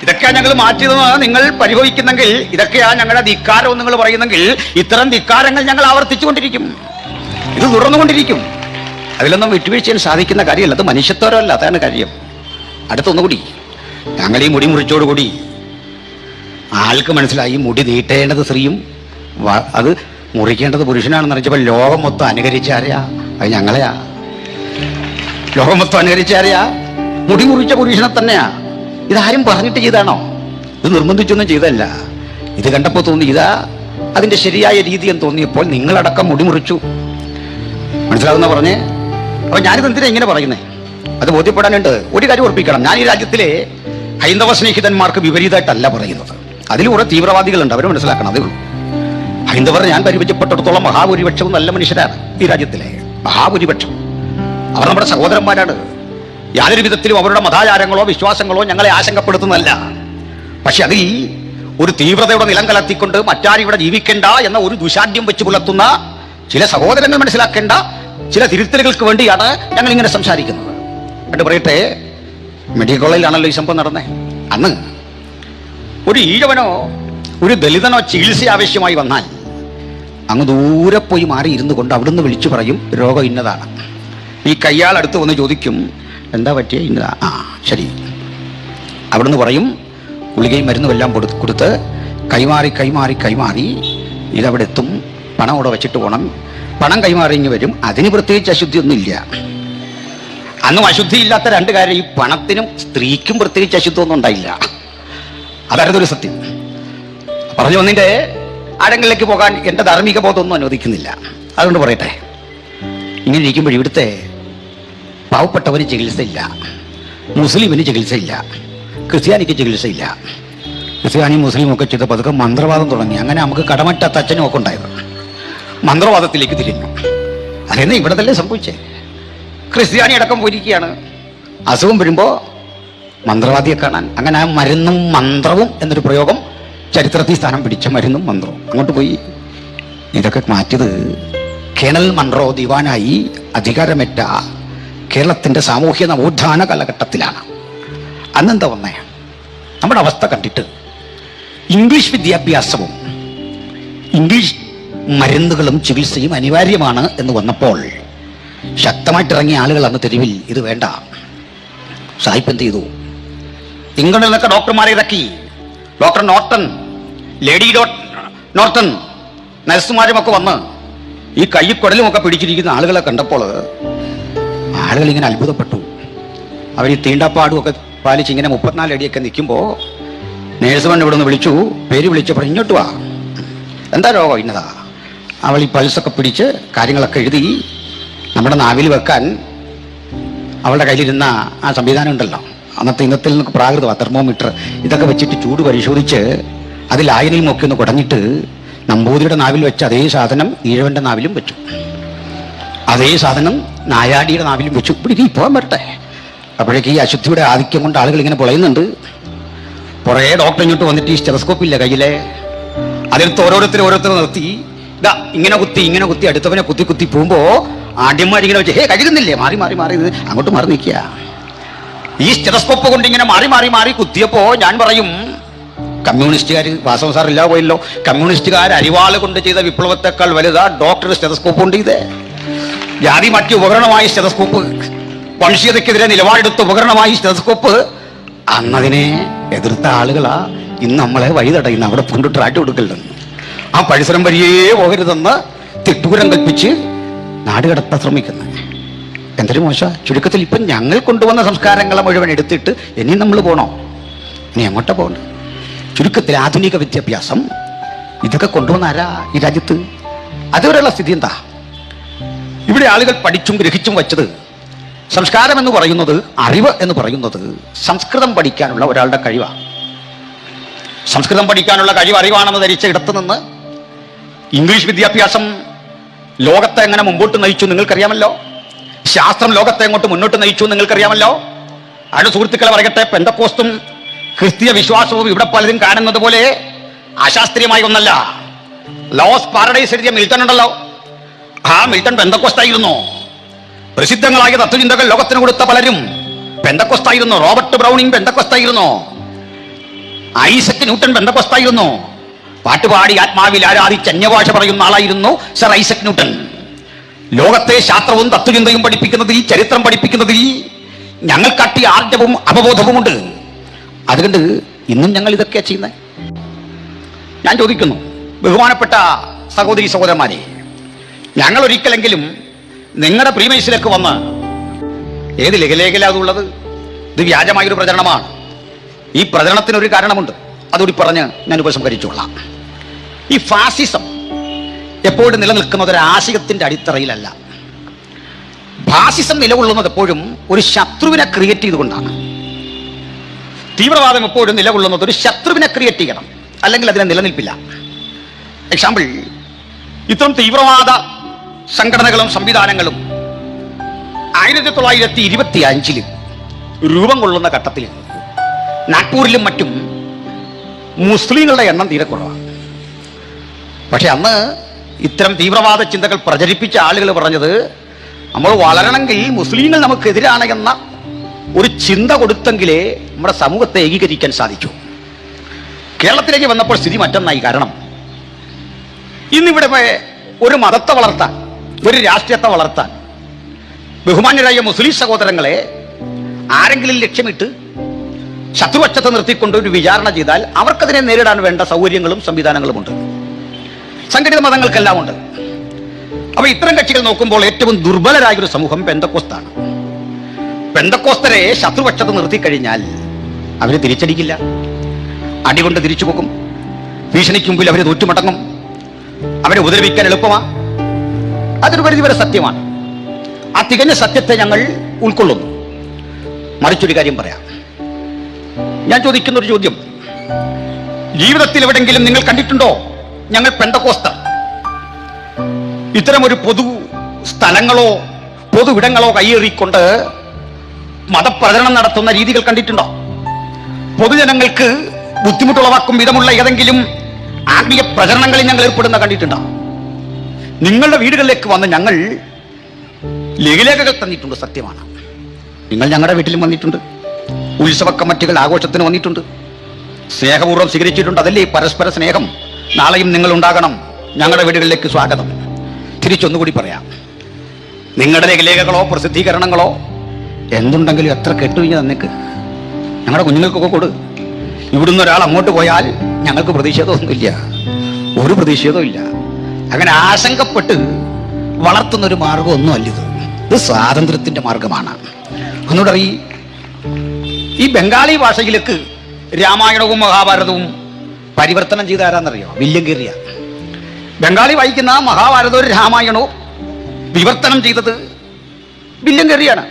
ഇതൊക്കെയാണ് ഞങ്ങൾ മാറ്റിയതെന്ന് നിങ്ങൾ പരിഭവിക്കുന്നെങ്കിൽ, ഇതൊക്കെയാണ് ഞങ്ങളുടെ ധിക്കാരം നിങ്ങൾ പറയുന്നെങ്കിൽ, ഇത്തരം ധിക്കാരങ്ങൾ ഞങ്ങൾ ആവർത്തിച്ചുകൊണ്ടിരിക്കും. ഇത് തുടർന്നുകൊണ്ടിരിക്കും. അതിലൊന്നും വിട്ടുവീഴ്ചയിൽ സാധിക്കുന്ന കാര്യമല്ല. അത് മനുഷ്യത്വരല്ല, അതാണ് കാര്യം. അടുത്തൊന്നുകൂടി, ഞങ്ങൾ ഈ മുടി മുറിച്ചോടുകൂടി ആൾക്ക് മനസ്സിലായി മുടി നീട്ടേണ്ടത് സ്ത്രീയും അത് മുറിക്കേണ്ടത് പുരുഷനാണെന്ന് അറിയിച്ചപ്പോൾ ലോകം മൊത്തം അനുകരിച്ചാരെയാ? അത് ഞങ്ങളെയാ. ലോകം മൊത്തം അനുകരിച്ചാരെയാ? മുടി മുറിച്ച പുരുഷനെ തന്നെയാ. ഇതാരും പറഞ്ഞിട്ട് ചെയ്താണോ? ഇത് നിർബന്ധിച്ചൊന്നും ചെയ്തല്ല. ഇത് കണ്ടപ്പോൾ തോന്നി ഇതാ അതിന്റെ ശരിയായ രീതി എന്ന് തോന്നിയപ്പോൾ നിങ്ങളടക്കം മുടി മുറിച്ചു. മനസ്സിലാവുന്ന പറഞ്ഞേ. അപ്പൊ ഞാനിത് എന്തിനാ ഇങ്ങനെ പറയുന്നേ? അത് ബോധ്യപ്പെടാനുണ്ട്. ഒരു കാര്യം ഉറപ്പിക്കണം, ഞാൻ ഈ രാജ്യത്തിലെ ഹൈന്ദവ സ്നേഹിതന്മാർക്ക് വിപരീതമായിട്ടല്ല പറയുന്നത്. അതിൽ കുറെ തീവ്രവാദികളുണ്ട്, അവർ മനസ്സിലാക്കണം. അതേ ഉള്ളൂ. ഹൈന്ദവർ ഞാൻ പരിചയപ്പെട്ടിടത്തോളം മഹാഭൂരിപക്ഷവും നല്ല മനുഷ്യരാണ് ഈ രാജ്യത്തിലെ. മഹാഭൂരിപക്ഷം അവർ നമ്മുടെ സഹോദരന്മാരാണ്. യാതൊരു വിധത്തിലും അവരുടെ മതാചാരങ്ങളോ വിശ്വാസങ്ങളോ ഞങ്ങളെ ആശങ്കപ്പെടുത്തുന്നതല്ല. പക്ഷെ അതിൽ ഒരു തീവ്രതയുടെ നിലം കലർത്തിക്കൊണ്ട് മറ്റാരും ഇവിടെ ജീവിക്കേണ്ട എന്ന ഒരു ദുശാഠ്യം വെച്ച് പുലർത്തുന്ന ചില സഹോദരങ്ങൾ മനസ്സിലാക്കേണ്ട ചില തിരുത്തലുകൾക്ക് വേണ്ടിയാണ് ഞങ്ങൾ ഇങ്ങനെ സംസാരിക്കുന്നത്. കണ്ടു പറയട്ടെ, മെഡിക്കൽ കോളേജിലാണല്ലോ ഈ സംഭവം നടന്നേ. അന്ന് ഒരു ഈഴവനോ ഒരു ദലിതനോ ചികിത്സ ആവശ്യമായി വന്നാൽ അങ്ങ് ദൂരെ പോയി മാറി ഇരുന്നു കൊണ്ട് അവിടുന്ന് വിളിച്ചു പറയും രോഗം ഇന്നതാണ്. ഈ കയ്യാൾ അടുത്ത് വന്ന് ചോദിക്കും എന്താ പറ്റിയ? ഇന്നതാ. ആ ശരി. അവിടുന്ന് പറയും ഗുളികയും മരുന്നും എല്ലാം കൊടുത്ത് കൈമാറി കൈമാറി കൈമാറി ഇതവിടെ എത്തും. പണം അവിടെ വെച്ചിട്ട് പോകണം. പണം കൈമാറി ഇങ്ങ് വരും. അതിന് പ്രത്യേകിച്ച് അശുദ്ധിയൊന്നുമില്ല. അന്നും അശുദ്ധിയില്ലാത്ത രണ്ട് കാര്യം, ഈ പണത്തിനും സ്ത്രീക്കും പ്രത്യേകിച്ച് അശുദ്ധമൊന്നും ഉണ്ടായില്ല. അതായിരുന്നു ഒരു സത്യം. പറഞ്ഞു വന്നിട്ട് ആഴങ്ങളിലേക്ക് പോകാൻ എൻ്റെ ധാർമ്മിക ബോധമൊന്നും അനുവദിക്കുന്നില്ല. അതുകൊണ്ട് പറയട്ടെ, ഇങ്ങനെ ഇരിക്കുമ്പോൾ ഇവിടുത്തെ പാവപ്പെട്ടവന് ചികിത്സയില്ല, മുസ്ലിമിന് ചികിത്സയില്ല, ക്രിസ്ത്യാനിക്ക് ചികിത്സയില്ല. ക്രിസ്ത്യാനിയും മുസ്ലിമും ഒക്കെ ചെയ്ത പതുക്കെ മന്ത്രവാദം തുടങ്ങി. അങ്ങനെ നമുക്ക് കടമറ്റ തച്ചനും ഒക്കെ ഉണ്ടായത് മന്ത്രവാദത്തിലേക്ക് തിരിഞ്ഞു. അതെന്ന് ഇവിടെ തന്നെ സംഭവിച്ചേ. ക്രിസ്ത്യാനി അടക്കം പോയിരിക്കുകയാണ് അസുഖം വരുമ്പോൾ മന്ത്രവാദിയെ കാണാൻ. അങ്ങനെ ആ മരുന്നും മന്ത്രവും എന്നൊരു പ്രയോഗം ചരിത്രത്തിൽ സ്ഥാനം പിടിച്ച മരുന്നും മന്ത്രവും അങ്ങോട്ട് പോയി. ഇതൊക്കെ മാറ്റിയത് കേണൽ മൺറോ ദിവാനായി അധികാരമേറ്റ കേരളത്തിൻ്റെ സാമൂഹ്യ നവോത്ഥാന കാലഘട്ടത്തിലാണ്. അന്നെന്താ വന്നേ? നമ്മുടെ അവസ്ഥ കണ്ടിട്ട് ഇംഗ്ലീഷ് വിദ്യാഭ്യാസവും ഇംഗ്ലീഷ് മരുന്നുകളും ചികിത്സയും അനിവാര്യമാണ് എന്ന് വന്നപ്പോൾ ശക്തമായിട്ടിറങ്ങിയ ആളുകൾ അന്ന് തെരുവിൽ ഇത് വേണ്ട. സാഹിബ് എന്ത് ചെയ്തു? ഇംഗ്ലണ്ടിൽ നിന്നൊക്കെ ഡോക്ടർമാരെ ഇറക്കി. ഡോക്ടർ നോർട്ടൺ, ലേഡി നോർട്ടൺ, നഴ്സുമാരുമൊക്കെ വന്ന് ഈ കൈക്കുടലുമൊക്കെ പിടിച്ചിരിക്കുന്ന ആളുകളെ കണ്ടപ്പോൾ ആളുകൾ ഇങ്ങനെ അത്ഭുതപ്പെട്ടു. അവർ ഈ തീണ്ടാപ്പാടുമൊക്കെ പാലിച്ച് ഇങ്ങനെ 34 അടിയൊക്കെ നിൽക്കുമ്പോൾ നേഴ്സുമാൻ ഇവിടെ നിന്ന് വിളിച്ചു, പേര് വിളിച്ചപ്പോൾ ഇങ്ങോട്ട് വാ, എന്താ രോഗം? ഇന്നതാ. അവൾ ഈ പൾസൊക്കെ പിടിച്ച് കാര്യങ്ങളൊക്കെ എഴുതി നമ്മുടെ നാവിൽ വെക്കാൻ അവളുടെ കയ്യിലിരുന്ന ആ സംവിധാനം ഉണ്ടല്ലോ, അന്നത്തെ ഇന്നത്തിൽ നിന്നൊക്കെ പ്രാകൃതമാണ്, തെർമോമീറ്റർ, ഇതൊക്കെ വെച്ചിട്ട് ചൂട് പരിശോധിച്ച് അതിൽ ആയനയും ഒക്കെ ഒന്ന് കുടഞ്ഞിട്ട് നമ്പൂതിരിയുടെ നാവിൽ വെച്ച് അതേ സാധനം ഈഴവൻ്റെ നാവിലും വെച്ചു, അതേ സാധനം നായാടിയുടെ നാവിലും വെച്ചു. ഇവിടെ ഇനി പോകാൻ വരട്ടെ. അപ്പോഴേക്ക് ഈ അശുദ്ധിയുടെ ആധിക്യം കൊണ്ട് ആളുകൾ ഇങ്ങനെ പൊളയുന്നുണ്ട്. കുറേ ഡോക്ടർ ഇങ്ങോട്ട് വന്നിട്ട് ഈ സ്റ്റെതസ്കോപ്പ് ഇല്ല കയ്യിലെ, അതിലത്ത് ഓരോരുത്തർ നിർത്തി ഇതാ ഇങ്ങനെ കുത്തി അടുത്തവനെ കുത്തി പോകുമ്പോൾ ആദ്യന്മാരിങ്ങനെ വെച്ച് കഴുകുന്നില്ലേ, മാറി ഇത് അങ്ങോട്ട് മാറി നിൽക്കുക. ഈ സ്റ്റെതസ്കോപ്പ് കൊണ്ട് ഇങ്ങനെ മാറി കുത്തിയപ്പോ ഞാൻ പറയും, കമ്മ്യൂണിസ്റ്റുകാർ, വാസവ സാർ ഇല്ലാതെ പോയല്ലോ, കമ്മ്യൂണിസ്റ്റുകാർ അരിവാള് കൊണ്ട് ചെയ്ത വിപ്ലവത്തെക്കാൾ വലുതാ ഡോക്ടർ സ്റ്റെതസ്കോപ്പ് കൊണ്ട് ചെയ്തേ. ജാതി മാറ്റിയ ഉപകരണമായി സ്റ്റെതസ്കോപ്പ്, വംശീയതയ്ക്കെതിരെ നിലപാടെടുത്ത ഉപകരണമായി സ്റ്റെതസ്കോപ്പ്. അന്നതിനെ എതിർത്ത ആളുകളാ ഇന്ന് നമ്മളെ വഴി തടയുന്ന, അവിടെ കൊണ്ടിട്ട് ആട്ടി കൊടുക്കലെന്ന്, ആ പരിസരം വരിയേ പോകരുതെന്ന് തിട്ടൂരം കൽപ്പിച്ച് നാടുകടത്താൻ ശ്രമിക്കുന്നത്. എന്തൊരു മോശ. ചുരുക്കത്തിൽ ഇപ്പം ഞങ്ങൾ കൊണ്ടുവന്ന സംസ്കാരങ്ങളെ മുഴുവൻ എടുത്തിട്ട് ഇനി നമ്മൾ പോകണോ? ഇനി എങ്ങോട്ടാ പോകണ്ട? ചുരുക്കത്തിൽ ആധുനിക വിദ്യാഭ്യാസം ഇതൊക്കെ കൊണ്ടുവന്ന ആരാ ഈ രാജ്യത്ത്? അതുവരെയുള്ള സ്ഥിതി എന്താ? ഇവിടെ ആളുകൾ പഠിച്ചും ഗ്രഹിച്ചും വച്ചത് സംസ്കാരം എന്ന് പറയുന്നത്, അറിവ് എന്ന് പറയുന്നത് സംസ്കൃതം പഠിക്കാനുള്ള ഒരാളുടെ കഴിവാണ്. സംസ്കൃതം പഠിക്കാനുള്ള കഴിവ് അറിവാണെന്ന് ധരിച്ച ഇടത്ത് നിന്ന് ഇംഗ്ലീഷ് വിദ്യാഭ്യാസം ലോകത്തെ എങ്ങനെ മുമ്പോട്ട് നയിച്ചു നിങ്ങൾക്കറിയാമല്ലോ. ശാസ്ത്രം ലോകത്തെ എങ്ങോട്ട് മുന്നോട്ട് നയിച്ചു നിങ്ങൾക്കറിയാമല്ലോ. അതിന് സുഹൃത്തുക്കളെ പറയട്ടെ, പെന്തക്കോസ്തും ക്രിസ്തീയ വിശ്വാസവും ഇവിടെ പലരും കാണുന്നത് പോലെ അശാസ്ത്രീയമായി ഒന്നല്ല. ലോസ് പാരഡൈസ് എഴുതിയ മിൽട്ടൺ ഉണ്ടല്ലോ, ആ മിൽട്ടൺ പെന്തക്കോസ്തായിരുന്നു. പ്രസിദ്ധങ്ങളായ തത്വചിന്തകൾ ലോകത്തിന് കൊടുത്ത പലരും പെന്തക്കോസ്തായിരുന്നോ? റോബർട്ട് ബ്രൗണിംഗ് പെന്തക്കോസ്തായിരുന്നോ? ഐസക് ന്യൂട്ടൺ പെന്തക്കോസ്തായിരുന്നോ? പാട്ടുപാടി ആത്മാവിൽ ആരാധിച്ച് അന്യഭാഷ പറയുന്ന ആളായിരുന്നു സർ ഐസക് ന്യൂട്ടൺ. ലോകത്തെ ശാസ്ത്രവും തത്വചിന്തയും പഠിപ്പിക്കുന്നതിൽ, ചരിത്രം പഠിപ്പിക്കുന്നതിൽ ഞങ്ങൾക്കാട്ടിയ ആർജവും അവബോധവുമുണ്ട്. അതുകൊണ്ട് ഇന്നും ഞങ്ങൾ ഇതൊക്കെയാ ചെയ്യുന്നത്. ഞാൻ ചോദിക്കുന്നു, ബഹുമാനപ്പെട്ട സഹോദരി സഹോദരന്മാരെ, ഞങ്ങൾ ഒരിക്കലെങ്കിലും നിങ്ങളുടെ പ്രീമേഴ്സിലേക്ക് വന്ന് ഏത് ലഘുലേഖയിലാതുള്ളത്? ഇത് വ്യാജമായൊരു പ്രചരണമാണ്. ഈ പ്രചരണത്തിനൊരു കാരണമുണ്ട്, അതുകൂടി പറഞ്ഞ് ഞാൻ ഉപസംഹരിച്ചുകൊള്ളാം. ഈ ഫാസിസം എപ്പോഴും നിലനിൽക്കുന്നത് ഒരു ആശയത്തിന്റെ അടിത്തറയിലല്ല. ഫാസിസം നിലകൊള്ളുന്നത് എപ്പോഴും ഒരു ശത്രുവിനെ ക്രിയേറ്റ് ചെയ്തുകൊണ്ടാണ്. തീവ്രവാദം എപ്പോഴും നിലകൊള്ളുന്നത് ഒരു ശത്രുവിനെ ക്രിയേറ്റ് ചെയ്യണം, അല്ലെങ്കിൽ അതിനെ നിലനിൽപ്പില്ല. എക്സാമ്പിൾ, ഇത്തരം തീവ്രവാദ സംഘടനകളും സംവിധാനങ്ങളും 1925 രൂപം കൊള്ളുന്ന ഘട്ടത്തിൽ നാഗ്പൂരിലും മറ്റും മുസ്ലിങ്ങളുടെ എണ്ണം തീരെ കുറവാണ്. പക്ഷെ അന്ന് ഇത്തരം തീവ്രവാദ ചിന്തകൾ പ്രചരിപ്പിച്ച ആളുകൾ പറഞ്ഞത്, നമ്മൾ വളരണമെങ്കിൽ മുസ്ലിങ്ങൾ നമുക്കെതിരാണ് എന്ന ഒരു ചിന്ത കൊടുത്തെങ്കിലേ നമ്മുടെ സമൂഹത്തെ ഏകീകരിക്കാൻ സാധിച്ചു. കേരളത്തിലേക്ക് വന്നപ്പോൾ സ്ഥിതി മറ്റൊന്നായി. കാരണം ഇന്നിവിടെ ഒരു മതത്തെ വളർത്താൻ, ഒരു രാഷ്ട്രീയത്തെ വളർത്താൻ ബഹുമാന്യരായ മുസ്ലിം സഹോദരങ്ങളെ ആരെങ്കിലും ലക്ഷ്യമിട്ട് ശത്രുപക്ഷത്തെ നിർത്തിക്കൊണ്ട് ഒരു വിചാരണ ചെയ്താൽ അവർക്കതിനെ നേരിടാൻ വേണ്ട സൗകര്യങ്ങളും സംവിധാനങ്ങളുമുണ്ട്. സംഘടിത മതങ്ങൾക്കെല്ലാം ഉണ്ട്. അപ്പൊ ഇത്തരം കക്ഷികൾ നോക്കുമ്പോൾ ഏറ്റവും ദുർബലരായൊരു സമൂഹം പെന്തക്കോസ്താണ്. പെന്തക്കോസ്തരെ ശത്രുപക്ഷത്ത് നിർത്തിക്കഴിഞ്ഞാൽ അവര് തിരിച്ചടിക്കില്ല, അടികൊണ്ട് തിരിച്ചു പോകും. ഭീഷണിക്ക് മുമ്പിൽ അവര് തോറ്റുമടങ്ങും. അവരെ ഉപദ്രവിക്കാൻ എളുപ്പമാണ്. അതൊരു പരിധിവരെ സത്യമാണ്. ആ തികഞ്ഞ സത്യത്തെ ഞങ്ങൾ ഉൾക്കൊള്ളുന്നു. മറിച്ചൊരു കാര്യം പറയാം. ഞാൻ ചോദിക്കുന്ന ഒരു ചോദ്യം, ജീവിതത്തിൽ എവിടെങ്കിലും നിങ്ങൾ കണ്ടിട്ടുണ്ടോ ഞങ്ങൾ പെന്തക്കോസ്തർ ഇത്തരം ഒരു പൊതു സ്ഥലങ്ങളോ പൊതുവിടങ്ങളോ കയ്യേറിക്കൊണ്ട് മതപ്രചരണം നടത്തുന്ന രീതികൾ കണ്ടിട്ടുണ്ടോ? പൊതുജനങ്ങൾക്ക് ബുദ്ധിമുട്ടുളവാക്കും വിധമുള്ള ഏതെങ്കിലും ആത്മീയ പ്രചരണങ്ങളിൽ ഞങ്ങൾ ഏർപ്പെടുന്ന കണ്ടിട്ടുണ്ടോ? നിങ്ങളുടെ വീടുകളിലേക്ക് വന്ന് ഞങ്ങൾ ലഘുലേഖകൾ തന്നിട്ടുണ്ട്, സത്യമാണ്. നിങ്ങൾ ഞങ്ങളുടെ വീട്ടിലും വന്നിട്ടുണ്ട്, ഉത്സവ കമ്മിറ്റികൾ ആഘോഷത്തിന് വന്നിട്ടുണ്ട്, സ്നേഹപൂർവ്വം സ്വീകരിച്ചിട്ടുണ്ട്. അതല്ലേ പരസ്പര സ്നേഹം. നാളെയും നിങ്ങൾ ഉണ്ടാകണം, ഞങ്ങളുടെ വീടുകളിലേക്ക് സ്വാഗതം. തിരിച്ചൊന്നുകൂടി പറയാം, നിങ്ങളുടെ ലഘുലേഖകളോ പ്രസിദ്ധീകരണങ്ങളോ എന്തുണ്ടെങ്കിലും എത്ര കെട്ടുകഴിഞ്ഞ് തന്നേക്ക്, ഞങ്ങളുടെ കുഞ്ഞുങ്ങൾക്കൊക്കെ കൊടു. ഇവിടുന്ന് ഒരാൾ അങ്ങോട്ട് പോയാൽ ഞങ്ങൾക്ക് പ്രതിഷേധമൊന്നുമില്ല, ഒരു പ്രതിഷേധവും ഇല്ല. അങ്ങനെ ആശങ്കപ്പെട്ട് വളർത്തുന്നൊരു മാർഗമൊന്നുമല്ല ഇത്. ഇത് സ്വാതന്ത്ര്യത്തിന്റെ മാർഗമാണ്. ഒന്നുകൂടെ ഈ ബംഗാളി ഭാഷയിലേക്ക് രാമായണവും മഹാഭാരതവും പരിവർത്തനം ചെയ്ത ആരാന്നറിയോ? വില്യം കേറിയ. ബംഗാളി വായിക്കുന്ന മഹാഭാരതവും രാമായണവും വിവർത്തനം ചെയ്തത് വില്യം കേറിയാണ്.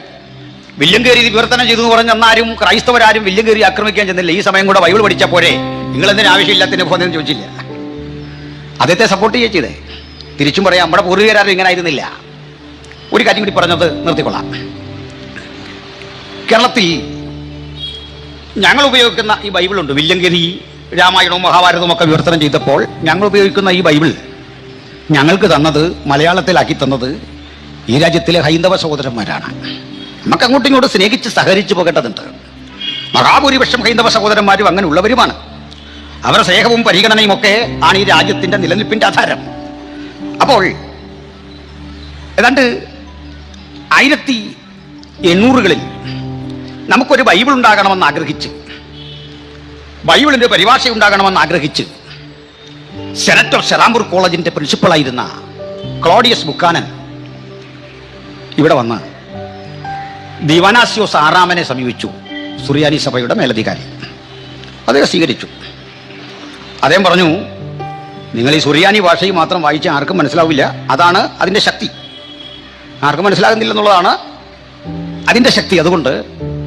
വില്യം കേറി വിവർത്തനം ചെയ്തു എന്ന് പറഞ്ഞ അന്നാരും ക്രൈസ്തവരാരും വില്യം കേറി ആക്രമിക്കാൻ ചെന്നില്ല. ഈ സമയം കൂടെ ബൈബിൾ പഠിച്ചാൽ പോരെ, നിങ്ങൾ എന്തിനും ആവശ്യമില്ലാത്തതിന് പോകുന്നതെന്ന് ചോദിച്ചില്ല. അദ്ദേഹത്തെ സപ്പോർട്ട് ചെയ്യുക ചെയ്തേ. തിരിച്ചും പറയാം, നമ്മുടെ പൂർവികരാരും ഇങ്ങനെ ആയിരുന്നില്ല. ഒരു കാര്യം കൂടി പറഞ്ഞത് നിർത്തിക്കൊള്ളാം. കേരളത്തിൽ ഞങ്ങൾ ഉപയോഗിക്കുന്ന ഈ ബൈബിളുണ്ട്. വില്യം കേറി രാമായണവും മഹാഭാരതവും ഒക്കെ വിവർത്തനം ചെയ്തപ്പോൾ ഞങ്ങൾ ഉപയോഗിക്കുന്ന ഈ ബൈബിൾ ഞങ്ങൾക്ക് തന്നത്, മലയാളത്തിലാക്കി തന്നത് ഈ രാജ്യത്തിലെ ഹൈന്ദവ സഹോദരന്മാരാണ്. നമുക്ക് അങ്ങോട്ടും ഇങ്ങോട്ട് സ്നേഹിച്ച് സഹകരിച്ചു പോകേണ്ടതുണ്ട്. മഹാഭൂരിപക്ഷം ഹൈന്ദവ സഹോദരന്മാരും അങ്ങനെ ഉള്ളവരുമാണ്. അവരുടെ സ്നേഹവും പരിഗണനയും ഒക്കെ ആണ് ഈ രാജ്യത്തിന്റെ നിലനിൽപ്പിന്റെ ആധാരം. അപ്പോൾ ഏതാണ്ട് 1800-കളിൽ നമുക്കൊരു ബൈബിൾ ഉണ്ടാകണമെന്ന് ആഗ്രഹിച്ച്, ബൈബിളിന്റെ പരിഭാഷ ഉണ്ടാകണമെന്ന് ആഗ്രഹിച്ച് സെനറ്റർ ഷെറാംപൂർ കോളേജിന്റെ പ്രിൻസിപ്പളായിരുന്ന ക്ലോഡിയസ് ബുക്കാനൻ ഇവിടെ വന്ന് ദിവാനാസ്യോസ് ആറാമനെ സമീപിച്ചു. സുറിയാനി സഭയുടെ മേലധികാരി. അദ്ദേഹം സ്വീകരിച്ചു. അദ്ദേഹം പറഞ്ഞു, നിങ്ങൾ ഈ സുറിയാനി ഭാഷയിൽ മാത്രം വായിച്ചാൽ ആർക്കും മനസ്സിലാവില്ല, അതാണ് അതിൻ്റെ ശക്തി. ആർക്കും മനസ്സിലാകുന്നില്ല എന്നുള്ളതാണ് അതിൻ്റെ ശക്തി. അതുകൊണ്ട്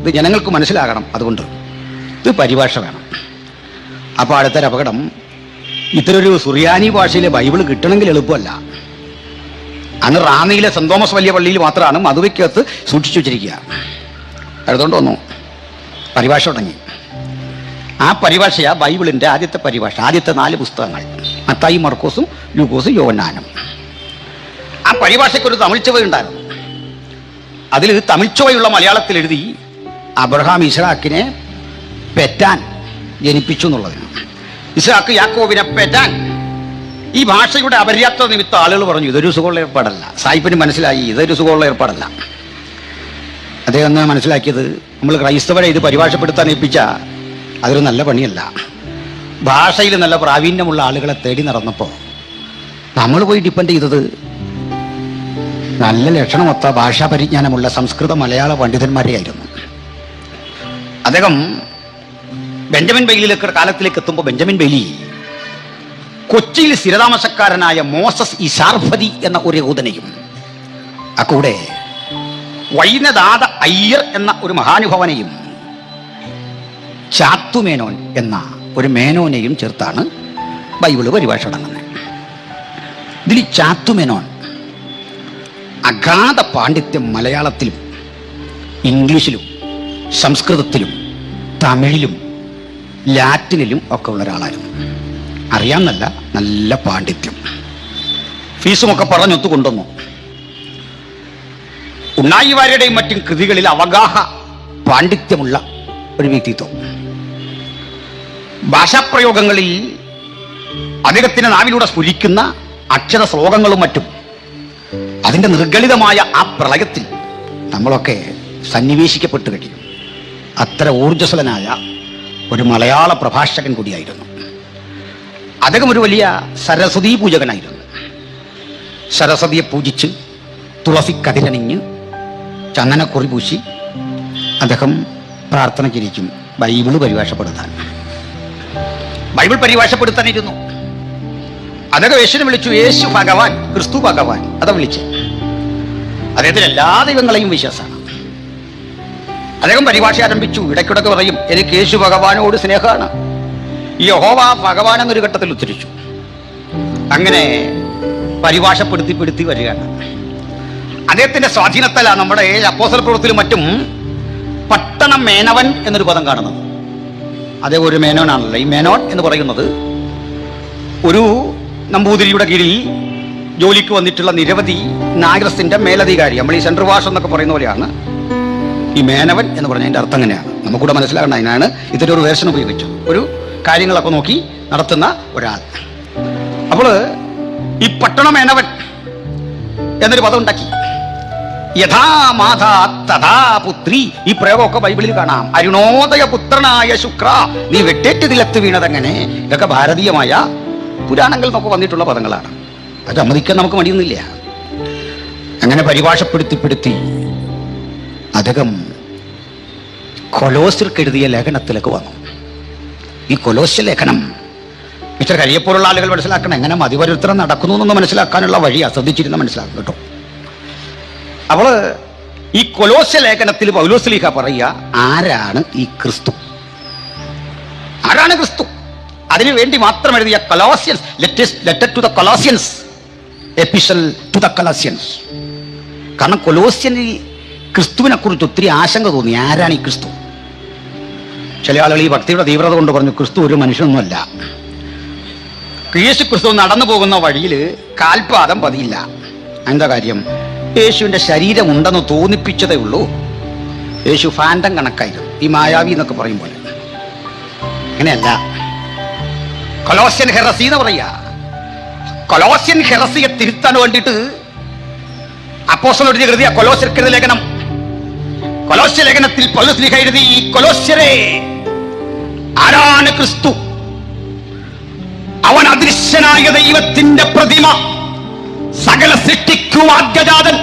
ഇത് ജനങ്ങൾക്ക് മനസ്സിലാകണം, അതുകൊണ്ട് ഇത് പരിഭാഷ വേണം. അപ്പോൾ അടുത്തൊരു അപകടം, ഇത്തരൊരു സുറിയാനി ഭാഷയിലെ ബൈബിൾ കിട്ടണമെങ്കിൽ എളുപ്പമല്ല. അന്ന് റാന്നിയിലെ സെന്റ് തോമസ് വലിയ പള്ളിയിൽ മാത്രമാണ് മധുവയ്ക്കകത്ത് സൂക്ഷിച്ചു വെച്ചിരിക്കുക. എടുത്തോണ്ട് വന്നു, പരിഭാഷ തുടങ്ങി. ആ പരിഭാഷയാ ബൈബിളിൻ്റെ ആദ്യത്തെ പരിഭാഷ. ആദ്യത്തെ 4 പുസ്തകങ്ങൾ, മത്തായി, മർക്കോസും ലൂക്കോസും യോഹന്നാനും. ആ പരിഭാഷയ്ക്കൊരു തമിഴ് ചുവ ഉണ്ടായിരുന്നു. അതിൽ തമിഴ് ചുവയുള്ള മലയാളത്തിൽ എഴുതി അബ്രഹാം ഇസ്ഹാക്കിനെ പെറ്റാൻ ജനിപ്പിച്ചു എന്നുള്ളതിന്. ഇസ്ഹാക്ക് യാക്കോബിനെ പെറ്റാൻ. ഈ ഭാഷയുടെ അപര്യാപ്ത നിമിത്തം ആളുകൾ പറഞ്ഞു ഇതൊരു സുഖമുള്ള ഏർപ്പാടല്ല. സായിപ്പിന് മനസ്സിലായി ഇതൊരു സുഖമുള്ള ഏർപ്പാടല്ല. അദ്ദേഹം ഒന്ന് മനസ്സിലാക്കിയത്, നമ്മൾ ക്രൈസ്തവരെ ഇത് പരിഭാഷപ്പെടുത്താൻ ഏൽപ്പിച്ച അതൊരു നല്ല പണിയല്ല. ഭാഷയിൽ നല്ല പ്രാവീണ്യമുള്ള ആളുകളെ തേടി നടന്നപ്പോൾ നമ്മൾ പോയി ഡിപ്പെൻഡ് ചെയ്തത് നല്ല ലക്ഷണമൊത്ത ഭാഷാ പരിജ്ഞാനമുള്ള സംസ്കൃത മലയാള പണ്ഡിതന്മാരെയായിരുന്നു. അദ്ദേഹം ബെഞ്ചമിൻ ബെയ്ലിയിലേക്ക് കാലത്തിലേക്ക് എത്തുമ്പോൾ ബെഞ്ചമിൻ ബെയ്ലി കൊച്ചിയിൽ സ്ഥിരതാമസക്കാരനായ മോസസ് ഇസാർഫതി എന്ന ഒരു യഹൂദനെയും അക്കൂടെ വൈനദാത അയ്യർ എന്ന ഒരു മഹാനുഭവനെയും ചാത്തുമേനോൻ എന്ന ഒരു മേനോനെയും ചേർത്താണ് ബൈബിള് പരിഭാഷ തുടങ്ങുന്നത്. ഇതിൽ ചാത്തുമേനോൻ അഗാധ പാണ്ഡിത്യം മലയാളത്തിലും ഇംഗ്ലീഷിലും സംസ്കൃതത്തിലും തമിഴിലും ലാറ്റിനിലും ഒക്കെ ഉള്ള ഒരാളായിരുന്നു. അറിയാമെന്നല്ല, നല്ല പാണ്ഡിത്യം. ഫീസുമൊക്കെ പറഞ്ഞൊത്തു കൊണ്ടുവന്നു. ഉണ്ണായി വാര്യരുടെയും മറ്റും കൃതികളിൽ അവഗാഹ പാണ്ഡിത്യമുള്ള ഒരു വ്യക്തിത്വം. ഭാഷാപ്രയോഗങ്ങളിൽ അദ്ദേഹത്തിന്റെ നാവിലൂടെ സ്ഫുരിക്കുന്ന അക്ഷര ശ്ലോകങ്ങളും മറ്റും അതിൻ്റെ നിർഗളിതമായ ആ പ്രളയത്തിൽ നമ്മളൊക്കെ സന്നിവേശിക്കപ്പെട്ടു കഴിയും. അത്ര ഊർജ്ജസ്വലനായ ഒരു മലയാള പ്രഭാഷകൻ കൂടിയായിരുന്നു അദ്ദേഹം. ഒരു വലിയ സരസ്വതീ പൂജകനായിരുന്നു. സരസ്വതിയെ പൂജിച്ച് തുളസി കതിരണിഞ്ഞ് ചന്ദനക്കുറി പൂശി അദ്ദേഹം പ്രാർത്ഥനയ്ക്കിരിക്കും ബൈബിള് പരിഭാഷപ്പെടുത്താനിരുന്നു. അദ്ദേഹം യേശുവിനെ വിളിച്ചു, യേശു ഭഗവാൻ, ക്രിസ്തു ഭഗവാൻ, അതാ വിളിച്ച്. അദ്ദേഹത്തിന് എല്ലാ ദൈവങ്ങളെയും വിശ്വാസമാണ്. അദ്ദേഹം പരിഭാഷ ആരംഭിച്ചു. ഇടയ്ക്കിടയ്ക്ക് പറയും, എനിക്ക് യേശു ഭഗവാനോട് സ്നേഹമാണ്. യഹോവ ഭഗവാൻ എന്നൊരു ഘട്ടത്തിൽ ഉദ്ധരിച്ചു. അങ്ങനെ പരിഭാഷപ്പെടുത്തി വരികയാണ്. അദ്ദേഹത്തിന്റെ സ്വാധീനത്താലാണ് നമ്മുടെ അപ്പോസ്തല പ്രവൃത്തിയിലും മറ്റും പട്ടണ മേനവൻ എന്നൊരു പദം കാണുന്നത്. അതേ ഒരു മേനോനാണല്ലോ. ഈ മേനോൻ എന്ന് പറയുന്നത് ഒരു നമ്പൂതിരിയുടെ കീഴിൽ ജോലിക്ക് വന്നിട്ടുള്ള നിരവധി നാഗരസിന്റെ മേലധികാരി. നമ്മൾ ഈ സെൻട്രൽ വാഷ് എന്നൊക്കെ പറയുന്ന പോലെയാണ് ഈ മേനവൻ എന്ന് പറഞ്ഞതിന്റെ അർത്ഥം എങ്ങനെയാണ് നമുക്കൂടെ മനസ്സിലാകണം. അതിനാണ് ഇതിന്റെ ഒരു വേർഷൻ ഉപയോഗിച്ചത്. ഒരു കാര്യങ്ങളൊക്കെ നോക്കി നടത്തുന്ന ഒരാൾ. അപ്പോൾ ഈ പട്ടണ മേനവൻ എന്നൊരു പദം ഉണ്ടാക്കി. യഥാ മാതാ തഥാ പുത്രി, ഈ പ്രയോഗമൊക്കെ ബൈബിളിൽ കാണാം. അരുണോദയ പുത്രനായ ശുക്ര, നീ വെട്ടേറ്റ് നിലത്ത് വീണതെങ്ങനെ. ഇതൊക്കെ ഭാരതീയമായ പുരാണങ്ങളിൽ നിന്നൊക്കെ വന്നിട്ടുള്ള പദങ്ങളാണ്. അത് സമ്മതിക്കാൻ നമുക്ക് മടിയൊന്നുമില്ല. അങ്ങനെ പരിഭാഷപ്പെടുത്തി അദ്ദേഹം കൊലോസ്യർക്ക് എഴുതിയ ലേഖനത്തിലേക്ക് വന്നു. ഈ കൊലോസ്യ ലേഖനം മിസ്റ്റർ കരിയെപ്പോലുള്ള ആളുകൾ മനസ്സിലാക്കണം. എങ്ങനെ മതിപരിവർത്തനം നടക്കുന്നു എന്ന് മനസ്സിലാക്കാനുള്ള വഴി ശ്രദ്ധിച്ചിരുന്ന മനസ്സിലാക്കും കേട്ടോ. അപ്പോൾ ഈ കൊലോസ്യ ലേഖനത്തിൽ പൗലോസ് ശ്ലീഹ പറയുക, ആരാണ് ഈ ക്രിസ്തു, ആരാണ് ക്രിസ്തു. അതിനു വേണ്ടി മാത്രം എഴുതിയ Colossians, letter to the Colossians, epistle to the Colossians. കാരണം കൊലോസ്യനിൽ ക്രിസ്തുവിനെ കുറിച്ച് ഒത്തിരി ആശങ്ക തോന്നി. ആരാണ് ഈ ക്രിസ്തു? ചില ആളുകൾ ഈ ഭക്തിയുടെ തീവ്രത കൊണ്ട് പറഞ്ഞു, ക്രിസ്തു ഒരു മനുഷ്യനൊന്നുമല്ല. യേശു ക്രിസ്തു നടന്നു പോകുന്ന വഴിയിൽ കാൽപാദം പതിയില്ല. എന്താ കാര്യം? യേശുവിന്റെ ശരീരം ഉണ്ടെന്ന് തോന്നിപ്പിച്ചതേ ഉള്ളൂ. യേശു ഫാൻഡം കണക്കായിരുന്നു, ഈ മായാവി എന്നൊക്കെ പറയും പോലെ. അങ്ങനെയല്ല. കൊലോസ്യൻ ഹെറസി എന്ന് പറയുക. കൊലോസ്യൻ ഹെറസിയെ തിരുത്താൻ വേണ്ടിയിട്ട് അപ്പോസ്തലൻ എഴുതിയ കൊലോസ്യർക്കെഴുതിയ ലേഖനം, കൊലോസ്യ ലേഖനത്തിൽ പൗലോസ് ശ്ലീഹ എഴുതി, ഈ കൊലോസ്യരെ, ആരാണ് ക്രിസ്തു? അവൻ അദൃശ്യനായ ദൈവത്തിന്റെ പ്രതിമ, സകല സൃഷ്ടിക്കും ആദ്യജാതൻ.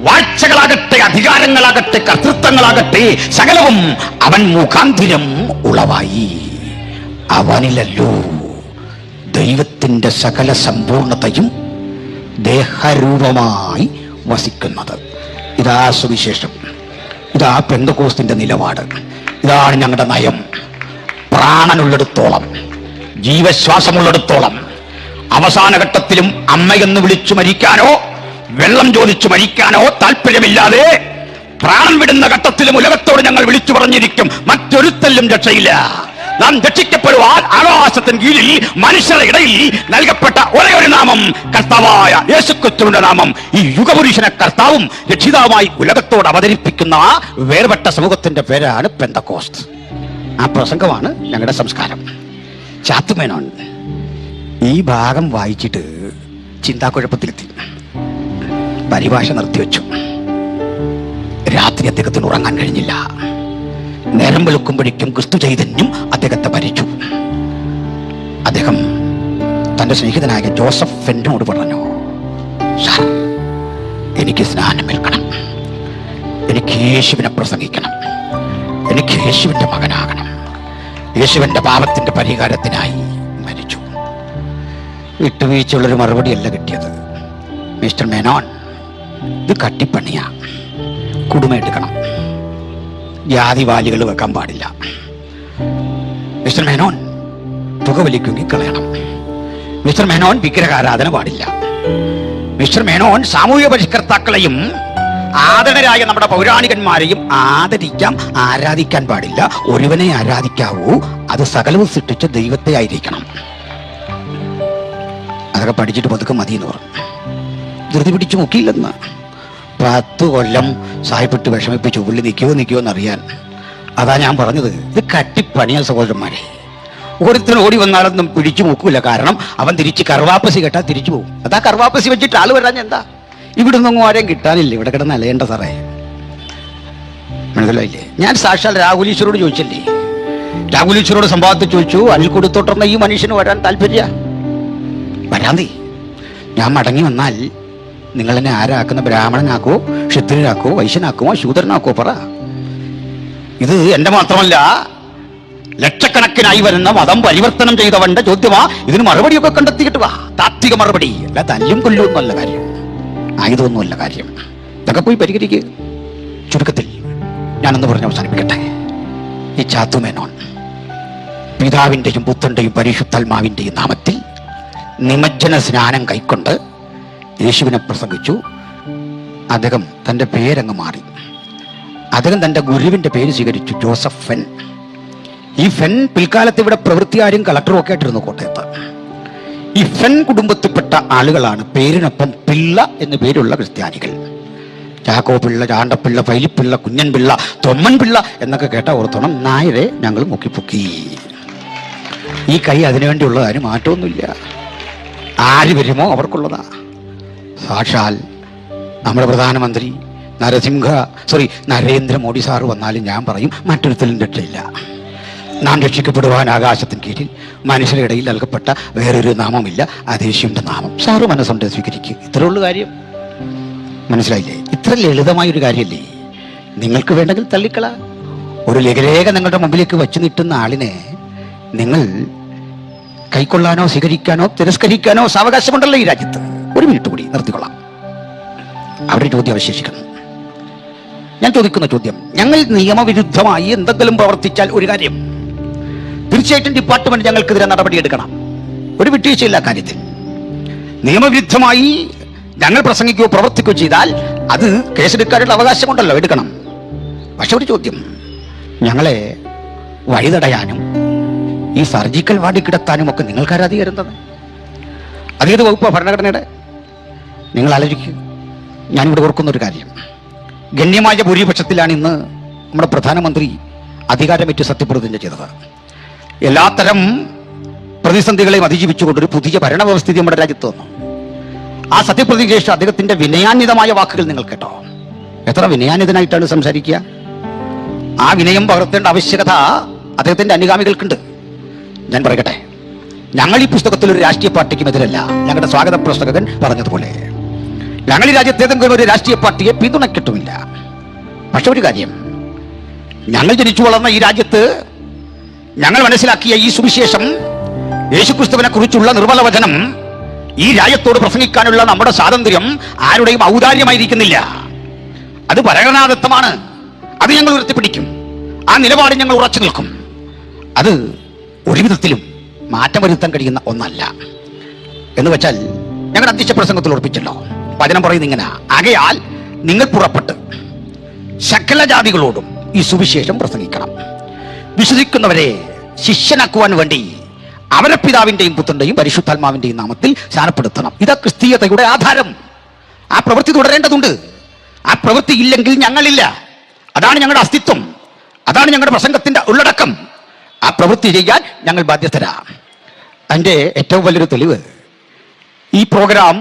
വാഴ്ചകളാകട്ടെ, അധികാരങ്ങളാകട്ടെ, കർത്തൃത്വങ്ങളാകട്ടെ, സകലവും അവൻ മുഖാന്തിരം ഉളവായി. അവനിലല്ലോ ദൈവത്തിന്റെ സകല സമ്പൂർണതയും ദേഹരൂപമായി വസിക്കുന്നത്. ഇതാ സുവിശേഷം, ഇതാ പെന്തക്കോസ്തിന്റെ നിലപാട്, ഇതാണ് ഞങ്ങളുടെ നയം. പ്രാണനുള്ളിടത്തോളം, ജീവശ്വാസമുള്ളിടത്തോളം, അവസാന ഘട്ടത്തിലും അമ്മയെന്ന് വിളിച്ചു മരിക്കാനോ വെള്ളം ചോദിച്ചു മരിക്കാനോ താല്പര്യമില്ലാതെ പ്രാണൻ വിടുന്ന ഘട്ടത്തിലും ഉലകത്തോട് ഞങ്ങൾ വിളിച്ചു പറഞ്ഞിരിക്കും, മറ്റൊരുത്തല്ലും രക്ഷയില്ല. നാം രക്ഷിക്കപ്പെടുവാൻ ആകാശത്തിന് കീഴിൽ മനുഷ്യരുടെ ഇടയിൽ നൽകപ്പെട്ട ഒരേ ഒരു നാമം കർത്താവായ യേശുക്രിസ്തുവിന്റെ നാമം. ഈ യുഗപുരുഷനെ കർത്താവും രക്ഷിതാവുമായി ഉലകത്തോട് അവതരിപ്പിക്കുന്ന വേർപെട്ട സമൂഹത്തിന്റെ പേരാണ് പെന്തക്കോസ്ത്. ആ പ്രസംഗമാണ് ഞങ്ങളുടെ സംസ്കാരം. ചാത്തുമേനോൻ ഈ ഭാഗം വായിച്ചിട്ട് ചിന്താക്കുഴപ്പത്തിലെത്തി. പരിഭാഷ നിർത്തിവെച്ചു. രാത്രി അദ്ദേഹത്തിന് ഉറങ്ങാൻ കഴിഞ്ഞില്ല. നേരം വെളുക്കുമ്പോഴേക്കും ക്രിസ്തു ചൈതന്യം അദ്ദേഹത്തെ ഭരിച്ചു. അദ്ദേഹം തന്റെ സ്നേഹിതനായ ജോസഫ് ഫെന്നോട് പറഞ്ഞു, സാർ, എനിക്ക് സ്നാനമേൽക്കണം, എനിക്ക് യേശുവിനെ പ്രസംഗിക്കണം, എനിക്ക് യേശുവിന്റെ മകനാകണം, യേശുവിന്റെ പാപത്തിന്റെ പരിഹാരത്തിനായി മരിച്ചു. വിട്ടുവീഴ്ചയുള്ളൊരു മറുപടിയല്ല കിട്ടിയത്. മിസ്റ്റർ മേനോൻ, ഇത് കട്ടിപ്പണിയാ, കുടുംബെടുക്കണം, ജാതിവാലികൾ വെക്കാൻ പാടില്ല. മിസ്റ്റർ മേനോൻ, പുകവലിക്കുങ്ങി കളയണം. മിസ്റ്റർ മേനോൻ, വിഗ്രഹാരാധന പാടില്ല. മിസ്റ്റർ മേനോൻ, സാമൂഹിക പരിഷ്കർത്താക്കളെയും ആദരണരായ നമ്മുടെ പൗരാണികന്മാരെയും ആദരിക്കാം, ആരാധിക്കാൻ പാടില്ല. ഒരുവനെ ആരാധിക്കാവൂ, അത് സകലവും സൃഷ്ടിച്ച ദൈവത്തെ ആയിരിക്കണം. അതൊക്കെ പഠിച്ചിട്ട് പതുക്കെ മതി എന്ന് പറഞ്ഞു. ധൃതി പിടിച്ചു നോക്കിയില്ലെന്ന്. 10 കൊല്ലം സായിപ്പിട്ട് വിഷമിപ്പിച്ചു ഉള്ളി നിൽക്കുമോ എന്നറിയാൻ. അതാ ഞാൻ പറഞ്ഞത്, ഇത് കട്ടിപ്പണിയാ സഹോദരന്മാരെ. ഓരോരുത്തരും ഓടി വന്നാലൊന്നും പിടിച്ചു നോക്കൂല. കാരണം അവൻ തിരിച്ച് കർവാപ്പസി കേട്ടാൽ തിരിച്ചു പോകും. അതാ കർവാപ്പസി വെച്ചിട്ട് ആള് വരാൻ എന്താ? ഇവിടെ നിന്നൊന്നും ആരെയും കിട്ടാനില്ല. ഇവിടെ കിടന്ന് അലയേണ്ട സാറേ, മനസ്സിലായില്ലേ? ഞാൻ സാക്ഷാൽ രാഹുലീശ്വരോട് ചോദിച്ചില്ലേ, രാഹുലീശ്വരോട് സംഭവത്തിൽ ചോദിച്ചു, അനിൽ കൊടുത്തോട്ടുന്ന ഈ മനുഷ്യന് വരാൻ താല്പര്യ? വരാന്തി, ഞാൻ മടങ്ങി വന്നാൽ നിങ്ങൾ എന്നെ ആരാക്കുന്ന? ബ്രാഹ്മണനാക്കോ, ക്ഷത്രിയനാക്കോ, വൈശ്യനാക്കുമോ, ശൂദ്രനാക്കോ? പറ. ഇത് എന്റെ മാത്രമല്ല, ലക്ഷക്കണക്കിനായി വരുന്ന മതം പരിവർത്തനം ചെയ്തവന്റെ ചോദ്യമാ. ഇതിന് മറുപടിയൊക്കെ കണ്ടെത്തിയിട്ട് വാ. താത്വിക മറുപടി അല്ല, തല്ലും കൊല്ലും ഒന്നുമല്ല കാര്യം, ആയുധമൊന്നുമല്ല കാര്യം. ഇതൊക്കെ പോയി പരിഹരിക്കുക. ചുരുക്കത്തിൽ ഞാനൊന്ന് പറഞ്ഞ് അവസാനിപ്പിക്കട്ടെ. ഈ ചാത്തുമേനോൻ പിതാവിന്റെയും പുത്രന്റെയും പരിശുദ്ധാത്മാവിന്റെയും നാമത്തിൽ നിമജ്ജന സ്നാനം കൈക്കൊണ്ട് യേശുവിനെ പ്രസംഗിച്ചു. അദ്ദേഹം തൻ്റെ പേരങ്ങ് മാറി. അദ്ദേഹം തൻ്റെ ഗുരുവിൻ്റെ പേര് സ്വീകരിച്ചു, ജോസഫ് ഫെൻ. ഈ ഫെൻ പിൽക്കാലത്ത് ഇവിടെ പ്രവൃത്തിയാരും കളക്ടറും ഒക്കെ ആയിട്ടിരുന്നു കോട്ടയത്ത്. ഈ ഫെൻ കുടുംബത്തിൽപ്പെട്ട ആളുകളാണ് പേരിനൊപ്പം പിള്ള എന്ന് പേരുള്ള ക്രിസ്ത്യാനികൾ. ചാക്കോ പിള്ള, ചാണ്ടപ്പിള്ള, പൈലിപ്പിള്ള, കുഞ്ഞൻ പിള്ള, തൊമ്മൻ പിള്ള എന്നൊക്കെ കേട്ട ഓർത്തോണം. നായരെ ഞങ്ങൾ മുക്കിപ്പൊക്കി. ഈ കൈ അതിനുവേണ്ടിയുള്ളതിന് മാറ്റമൊന്നുമില്ല. ആര് വരുമോ അവർക്കുള്ളതാ. സാക്ഷാൽ നമ്മുടെ പ്രധാനമന്ത്രി നരേന്ദ്രമോദി സാറ് വന്നാലും ഞാൻ പറയും, മറ്റൊരുത്തലും രക്ഷയില്ല. നാം രക്ഷിക്കപ്പെടുവാൻ ആകാശത്തിന് കീഴിൽ മനുഷ്യരുടെ ഇടയിൽ നൽകപ്പെട്ട വേറൊരു നാമമില്ല, അത് യേശുവിൻ്റെ നാമം. സാറ് മനസ്സുണ്ട്, സ്വീകരിക്കുക. ഇത്രേ ഉള്ളു കാര്യം. മനസ്സിലായില്ലേ? ഇത്ര ലളിതമായൊരു കാര്യമല്ലേ? നിങ്ങൾക്ക് വേണ്ടെങ്കിൽ തള്ളിക്കള. ഒരു ലഘുലേഖ നിങ്ങളുടെ മുമ്പിലേക്ക് വച്ചു നീട്ടുന്ന ആളിനെ നിങ്ങൾ കൈക്കൊള്ളാനോ സ്വീകരിക്കാനോ തിരസ്കരിക്കാനോ സാവകാശമുണ്ടല്ലോ ഈ രാജ്യത്ത്. ഒരു മിനിറ്റ് കൂടി നിർത്തിക്കൊള്ളാം. അവിടെ ചോദ്യം അവശേഷിക്കുന്നു. ഞാൻ ചോദിക്കുന്ന ചോദ്യം, ഞങ്ങൾ നിയമവിരുദ്ധമായി എന്തെങ്കിലും പ്രവർത്തിച്ചാൽ ഒരു കാര്യം, തീർച്ചയായിട്ടും ഡിപ്പാർട്ട്മെന്റ് ഞങ്ങൾക്കെതിരെ നടപടിയെടുക്കണം. ഒരു വിട്ടുവീഴ്ചയില്ല കാര്യത്തിൽ. നിയമവിരുദ്ധമായി ഞങ്ങൾ പ്രസംഗിക്കുകയോ പ്രവർത്തിക്കുകയോ ചെയ്താൽ അത് കേസെടുക്കാനുള്ള അവകാശമുണ്ടല്ലോ, എടുക്കണം. പക്ഷെ ഒരു ചോദ്യം, ഞങ്ങളെ വഴിതടയാനും ഈ സർജിക്കൽ വാർഡിൽ കിടത്താനും ഒക്കെ നിങ്ങൾക്കാരാ അധികാരം? അതേത് വകുപ്പ് ഭരണഘടനയുടെ? നിങ്ങൾ ആലോചിക്കുക. ഞാനിവിടെ ഓർക്കുന്നൊരു കാര്യം, ഗണ്യമായ ഭൂരിപക്ഷത്തിലാണ് ഇന്ന് നമ്മുടെ പ്രധാനമന്ത്രി അധികാരമേറ്റ് സത്യപ്രതിജ്ഞ ചെയ്തത്. എല്ലാത്തരം പ്രതിസന്ധികളെയും അതിജീവിച്ചുകൊണ്ടൊരു പുതിയ ഭരണവ്യവസ്ഥിതി നമ്മുടെ രാജ്യത്ത് വന്നു. ആ സത്യപ്രതിജ്ഞയ്ക്ക് ശേഷം അദ്ദേഹത്തിന്റെ വിനയാന്വിതമായ വാക്കുകൾ നിങ്ങൾ കേട്ടോ. എത്ര വിനയാന്വിതനായിട്ടാണ് സംസാരിക്കുക. ആ വിനയം പകർത്തേണ്ട ആവശ്യകത അദ്ദേഹത്തിന്റെ അനുഗാമികൾക്കുണ്ട്. ഞാൻ പറയട്ടെ, ഞങ്ങൾ ഈ പുസ്തകത്തിൽ ഒരു രാഷ്ട്രീയ പാർട്ടിക്കും എതിരല്ല. ഞങ്ങളുടെ സ്വാഗത പ്രസംഗകൻ പറഞ്ഞതുപോലെ ഞങ്ങൾ ഈ രാജ്യത്ത് ഏതെങ്കിലും ഒരു രാഷ്ട്രീയ പാർട്ടിയെ പിന്തുണയ്ക്കിട്ടുമില്ല. പക്ഷെ ഒരു കാര്യം, ഞങ്ങൾ ജനിച്ചു വളർന്ന ഈ രാജ്യത്ത് ഞങ്ങൾ മനസ്സിലാക്കിയ ഈ സുവിശേഷം, യേശുക്രിസ്തുവിനെ കുറിച്ചുള്ള നിർമ്മല വചനം, ഈ രാജ്യത്തോട് പ്രസംഗിക്കാനുള്ള നമ്മുടെ സ്വാതന്ത്ര്യം ആരുടെയും ഔദാര്യമായിരിക്കുന്നില്ല. അത് ഭരണഘടനാദത്തമാണ്. അത് ഞങ്ങൾ ഉയർത്തിപ്പിടിക്കും. ആ നിലപാടിൽ ഞങ്ങൾ ഉറച്ചു നിൽക്കും. അത് ഒരു വിധത്തിലും മാറ്റം വരുത്താൻ കഴിയുന്ന ഒന്നല്ല. എന്ന് വെച്ചാൽ ഞങ്ങളുടെ അധ്യക്ഷ പ്രസംഗത്തിൽ ഉറപ്പിച്ചല്ലോ, വചനം പറയുന്നത് ഇങ്ങനെ: ആകയാൽ നിങ്ങൾ പുറപ്പെട്ട് സകല ജാതികളോടും ഈ സുവിശേഷം പ്രസംഗിക്കണം. വിശ്വസിക്കുന്നവരെ ശിഷ്യനാക്കുവാൻ വേണ്ടി അവരെ പിതാവിന്റെയും പുത്രന്റെയും പരിശുദ്ധാത്മാവിന്റെയും നാമത്തിൽ സ്നാനപ്പെടുത്തണം. ഇതാ ക്രിസ്തീയതയുടെ ആധാരം. ആ പ്രവൃത്തി തുടരേണ്ടതുണ്ട്. ആ പ്രവൃത്തി ഇല്ലെങ്കിൽ ഞങ്ങളില്ല. അതാണ് ഞങ്ങളുടെ അസ്തിത്വം, അതാണ് ഞങ്ങളുടെ പ്രസംഗത്തിന്റെ ഉള്ളടക്കം. ആ പ്രവൃത്തി ചെയ്യാൻ ഞങ്ങൾ ബാധ്യസ്ഥരാ. അതിൻ്റെ ഏറ്റവും വലിയൊരു തെളിവ് ഈ പ്രോഗ്രാം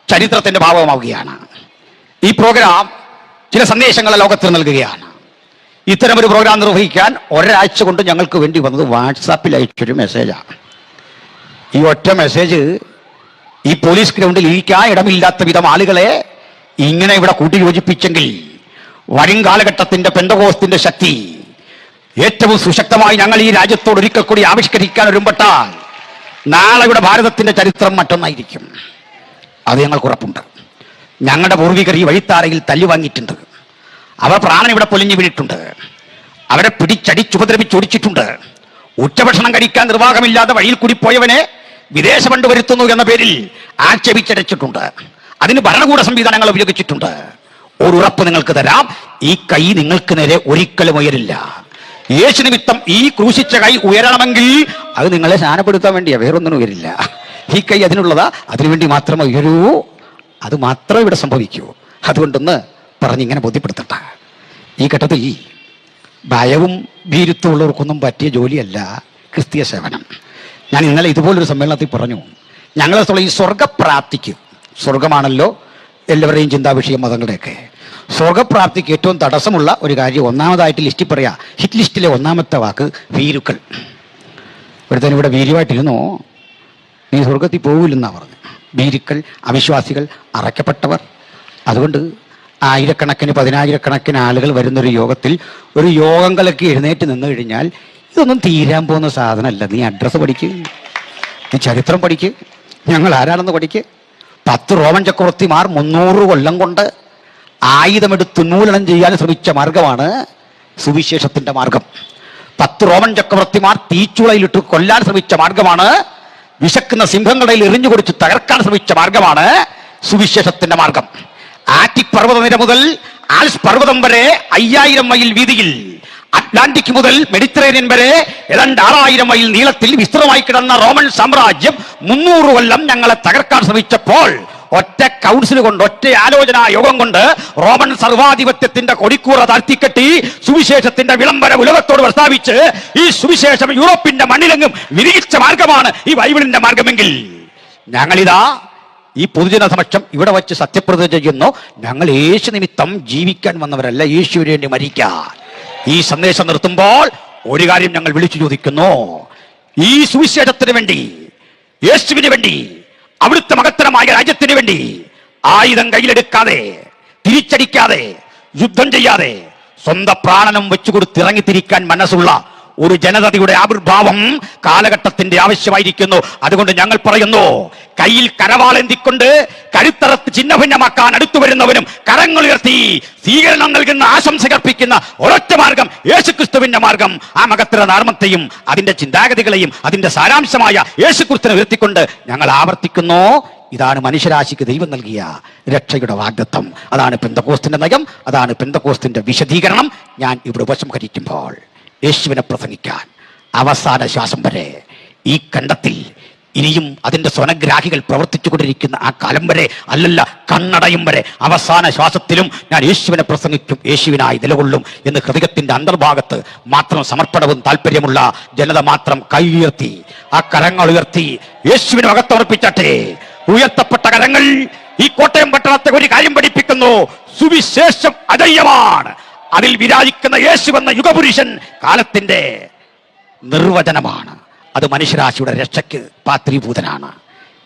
ചരിത്രത്തിന്റെ ഭാഗമാവുകയാണ്. ഈ പ്രോഗ്രാം ചില സന്ദേശങ്ങളെ ലോകത്തിന് നൽകുകയാണ്. ഇത്തരമൊരു പ്രോഗ്രാം നിർവഹിക്കാൻ ഒരാഴ്ച കൊണ്ട് ഞങ്ങൾക്ക് വേണ്ടി വന്നത് വാട്സാപ്പിൽ അയച്ചൊരു മെസ്സേജാണ്. ഈ ഒറ്റ മെസ്സേജ് ഈ പോലീസ് ഗ്രൗണ്ടിൽ ഇരിക്കാൻ ഇടമില്ലാത്ത വിധം ആളുകളെ ഇങ്ങനെ ഇവിടെ കൂട്ടി യോജിപ്പിച്ചെങ്കിൽ വരും കാലഘട്ടത്തിന്റെ പെന്തകോസ്തിന്റെ ശക്തി ഏറ്റവും സുശക്തമായി ഞങ്ങൾ ഈ രാജ്യത്തോട് ഒരിക്കൽ കൂടി ആവിഷ്കരിക്കാൻ ഒരുമ്പെട്ടാൽ നാളെ ഇവിടെ ഭാരതത്തിന്റെ ചരിത്രം മറ്റൊന്നായിരിക്കും. അത് ഞങ്ങൾക്ക് ഉറപ്പുണ്ട്. ഞങ്ങളുടെ പൂർവികർ ഈ വഴിത്താരയിൽ തല്ലി വാങ്ങിയിട്ടുണ്ട്. അവർ പ്രാണൻ ഇവിടെ പൊലിഞ്ഞു വീണിട്ടുണ്ട്. അവരെ പിടിച്ചടിച്ചുപദ്രവിച്ചോടിച്ചിട്ടുണ്ട്. ഉച്ചഭക്ഷണം കഴിക്കാൻ നിർവാഹമില്ലാതെ വഴിയിൽ കൂടി പോയവനെ വിദേശ ഫണ്ട് വരുത്തുന്നു എന്ന പേരിൽ ആക്ഷേപിച്ചടച്ചിട്ടുണ്ട്. അതിന് ഭരണകൂട സംവിധാനങ്ങൾ ഉപയോഗിച്ചിട്ടുണ്ട്. ഒരു ഉറപ്പ് നിങ്ങൾക്ക് തരാം, ഈ കൈ നിങ്ങൾക്ക് നേരെ ഒരിക്കലും ഉയരില്ല. യേശു നിമിത്തം ഈ ക്രൂശിച്ച കൈ ഉയരണമെങ്കിൽ അത് നിങ്ങളെ സ്നാനപ്പെടുത്താൻ വേണ്ടിയാ, വേറൊന്നിനും ഉയരില്ല. ഈ കൈ അതിനുള്ളതാ, അതിനുവേണ്ടി മാത്രമേ ഉയരൂ. അത് മാത്രമേ ഇവിടെ സംഭവിക്കൂ. അതുകൊണ്ടൊന്ന് പറഞ്ഞിങ്ങനെ ബോധ്യപ്പെടുത്തട്ടെ. ഈ ഘട്ടത്തിൽ ഭയവും ഭീരുത്വമുള്ളവർക്കൊന്നും പറ്റിയ ജോലിയല്ല ക്രിസ്തീയ സേവനം. ഞാൻ ഇന്നലെ ഇതുപോലൊരു സമ്മേളനത്തിൽ പറഞ്ഞു, ഞങ്ങളെ ഈ സ്വർഗപ്രാപ്തിക്ക്, സ്വർഗമാണല്ലോ എല്ലാവരുടെയും ചിന്താവിഷയം മതങ്ങളുടെയൊക്കെ, സ്വർഗപ്രാപ്തിക്ക് ഏറ്റവും തടസ്സമുള്ള ഒരു കാര്യം ഒന്നാമതായിട്ട് ലിസ്റ്റിൽ പറയാ. ഹിറ്റ് ലിസ്റ്റിലെ ഒന്നാമത്തെ വാക്ക് വീരുക്കൾ. ഒരുത്തൻ ഇവിടെ വീര്യമായിട്ടിരുന്നോ, നീ സ്വർഗത്തിൽ പോകില്ലെന്നാണ് പറഞ്ഞു. ഭീരുക്കൾ, അവിശ്വാസികൾ, അറയ്ക്കപ്പെട്ടവർ. അതുകൊണ്ട് ആയിരക്കണക്കിന് പതിനായിരക്കണക്കിന് ആളുകൾ വരുന്നൊരു യോഗത്തിൽ ഒരു യോഗം കലക്കി എഴുന്നേറ്റ് നിന്ന് കഴിഞ്ഞാൽ ഇതൊന്നും തീരാൻ പോകുന്ന സാധനമല്ല. നീ അഡ്രസ്സ് പഠിക്ക്, നീ ചരിത്രം പഠിക്ക്, ഞങ്ങൾ ആരാണെന്ന് പഠിക്ക്. 10 റോമൻ ചക്രവർത്തിമാർ 300 കൊല്ലം കൊണ്ട് ആയുധമെടുത്ത് ഉന്മൂലനം ചെയ്യാൻ ശ്രമിച്ച മാർഗമാണ് സുവിശേഷത്തിന്റെ മാർഗം. 10 റോമൻ ചക്രവർത്തിമാർ തീച്ചുളയിലിട്ട് കൊല്ലാൻ ശ്രമിച്ച മാർഗമാണ്, വിശക്കുന്ന സിംഹങ്ങളിൽ എറിഞ്ഞു കൊടുത്ത് തകർക്കാൻ ശ്രമിച്ച മാർഗമാണ് സുവിശേഷത്തിന്റെ മാർഗം. ആറ്റിപ്പർവ്വത നിര മുതൽ ആൽസ് പർവ്വതം വരെ 5000 മൈൽ വീതിയിൽ, അറ്റ്ലാന്റിക് മുതൽ മെഡിറ്ററേനിയൻ വരെ ഏതാണ്ട് 6000 മൈൽ നീളത്തിൽ വിസ്തൃതമായി കിടന്ന റോമൻ സാമ്രാജ്യം 300 കൊല്ലം ഞങ്ങളെ തകർക്കാൻ ശ്രമിച്ചപ്പോൾ ഒറ്റ കൗൺസിൽ കൊണ്ട്, ഒറ്റ ആലോചനാ യോഗം കൊണ്ട് റോമൻ സർവാധിപത്യത്തിന്റെ കൊടിക്കൂറ താഴ്ത്തിക്കെട്ടി സുവിശേഷത്തിന്റെ വിളംബര ഉലകത്തോട് പ്രസ്താവിച്ച് ഈ സുവിശേഷം യൂറോപ്പിന്റെ മണ്ണിലെങ്ങും വിരിയിച്ച മാർഗമാണ് ഈ ബൈബിളിന്റെ മാർഗമെങ്കിൽ ഞങ്ങളിതാ ഈ പൊതുജന സമക്ഷം ഇവിടെ വച്ച് സത്യപ്രതിജ്ഞ ചെയ്യുന്നു, ഞങ്ങൾ യേശു നിമിത്തം ജീവിക്കാൻ വന്നവരല്ല, യേശുവിന് വേണ്ടി മരിക്കാൻ. ഈ സന്ദേശം നിർത്തുമ്പോൾ ഒരു കാര്യം ഞങ്ങൾ വിളിച്ചു ചോദിക്കുന്നു, ഈ സുവിശേഷത്തിന് വേണ്ടി, യേശുവിന് വേണ്ടി, അവിടുത്തെ മഹത്തരമായ രാജ്യത്തിന് വേണ്ടി ആയുധം കയ്യിലെടുക്കാതെ, തിരിച്ചടിക്കാതെ, യുദ്ധം ചെയ്യാതെ സ്വന്തം പ്രാണനം വെച്ചുകൊടുത്ത് ഇറങ്ങിത്തിരിക്കാൻ മനസ്സുള്ള ഒരു ജനതയുടെ ആവിർഭാവം കാലഘട്ടത്തിന്റെ ആവശ്യമായിരിക്കുന്നു. അതുകൊണ്ട് ഞങ്ങൾ പറയുന്നു, കയ്യിൽ കരവാളെന്തിക്കൊണ്ട് കരുത്തറത്ത് ചിഹ്നഭിന്നമാക്കാൻ അടുത്തു വരുന്നവനും കരങ്ങൾ ഉയർത്തി സ്വീകരണം നൽകുന്ന, ആശംസകർപ്പിക്കുന്ന ഒരൊറ്റ മാർഗം യേശുക്രിസ്തുവിന്റെ മാർഗം. ആ മഹത്തര നാർമത്തെയും അതിന്റെ ചിന്താഗതികളെയും അതിന്റെ സാരാംശമായ യേശുക്രിസ്തുവിനെ ഉയർത്തിക്കൊണ്ട് ഞങ്ങൾ ആവർത്തിക്കുന്നു, ഇതാണ് മനുഷ്യരാശിക്ക് ദൈവം നൽകിയ രക്ഷയുടെ വാഗ്ദത്തം. അതാണ് പെന്തക്കോസ്തിന്റെ നയം, അതാണ് പെന്തക്കോസ്തിന്റെ വിശദീകരണം. ഞാൻ ഇവിടെ ഉപസംഹരിക്കുമ്പോൾ യേശുവിനെ പ്രസംഗിക്കാൻ അവസാന ശ്വാസം വരെ ഈ കണ്ടത്തിൽ ഇനിയും അതിന്റെ സ്വനഗ്രാഹികൾ പ്രവർത്തിച്ചു കൊണ്ടിരിക്കുന്ന ആ കാലം വരെ, അല്ലല്ല കണ്ണടയും വരെ, അവസാന ശ്വാസത്തിലും ഞാൻ യേശുവിനെ പ്രസംഗിക്കും, യേശുവിനായി നിലകൊള്ളും എന്ന് ഹൃദയത്തിന്റെ അന്തർഭാഗത്ത് മാത്രം സമർപ്പണവും താല്പര്യമുള്ള ജനത മാത്രം കൈ ഉയർത്തി, ആ കരങ്ങൾ ഉയർത്തി യേശുവിനെ അകത്തമർപ്പിച്ചട്ടെ. ഉയർത്തപ്പെട്ട കരങ്ങൾ ഈ കോട്ടയം പട്ടണത്തെ ഒരു കാര്യം പഠിപ്പിക്കുന്നു, സുവിശേഷം അജയ്യമാണ്. അതിൽ വിരാജിക്കുന്ന യേശു എന്ന യുഗപുരുഷൻ കാലത്തിന്റെ നിർവചനമാണ്. അത് മനുഷ്യരാശിയുടെ രക്ഷയ്ക്ക് പാത്രീഭൂതനാണ്.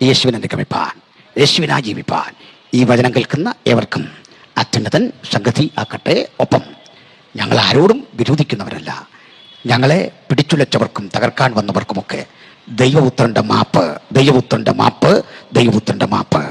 യേശുവിനെ നിഗമിപ്പാൻ, യേശുവിനായി ജീവിപ്പാൻ ഈ വചനം കേൾക്കുന്ന ഏവർക്കും അത്യുന്നതൻ സംഗതി ആക്കട്ടെ. ഒപ്പം ഞങ്ങൾ ആരോടും വിരോധിക്കുന്നവരല്ല. ഞങ്ങളെ പിടിച്ചുലച്ചവർക്കും തകർക്കാൻ വന്നവർക്കുമൊക്കെ ദൈവപുത്രന്റെ മാപ്പ്, ദൈവപുത്രന്റെ മാപ്പ്, ദൈവപുത്രന്റെ മാപ്പ്.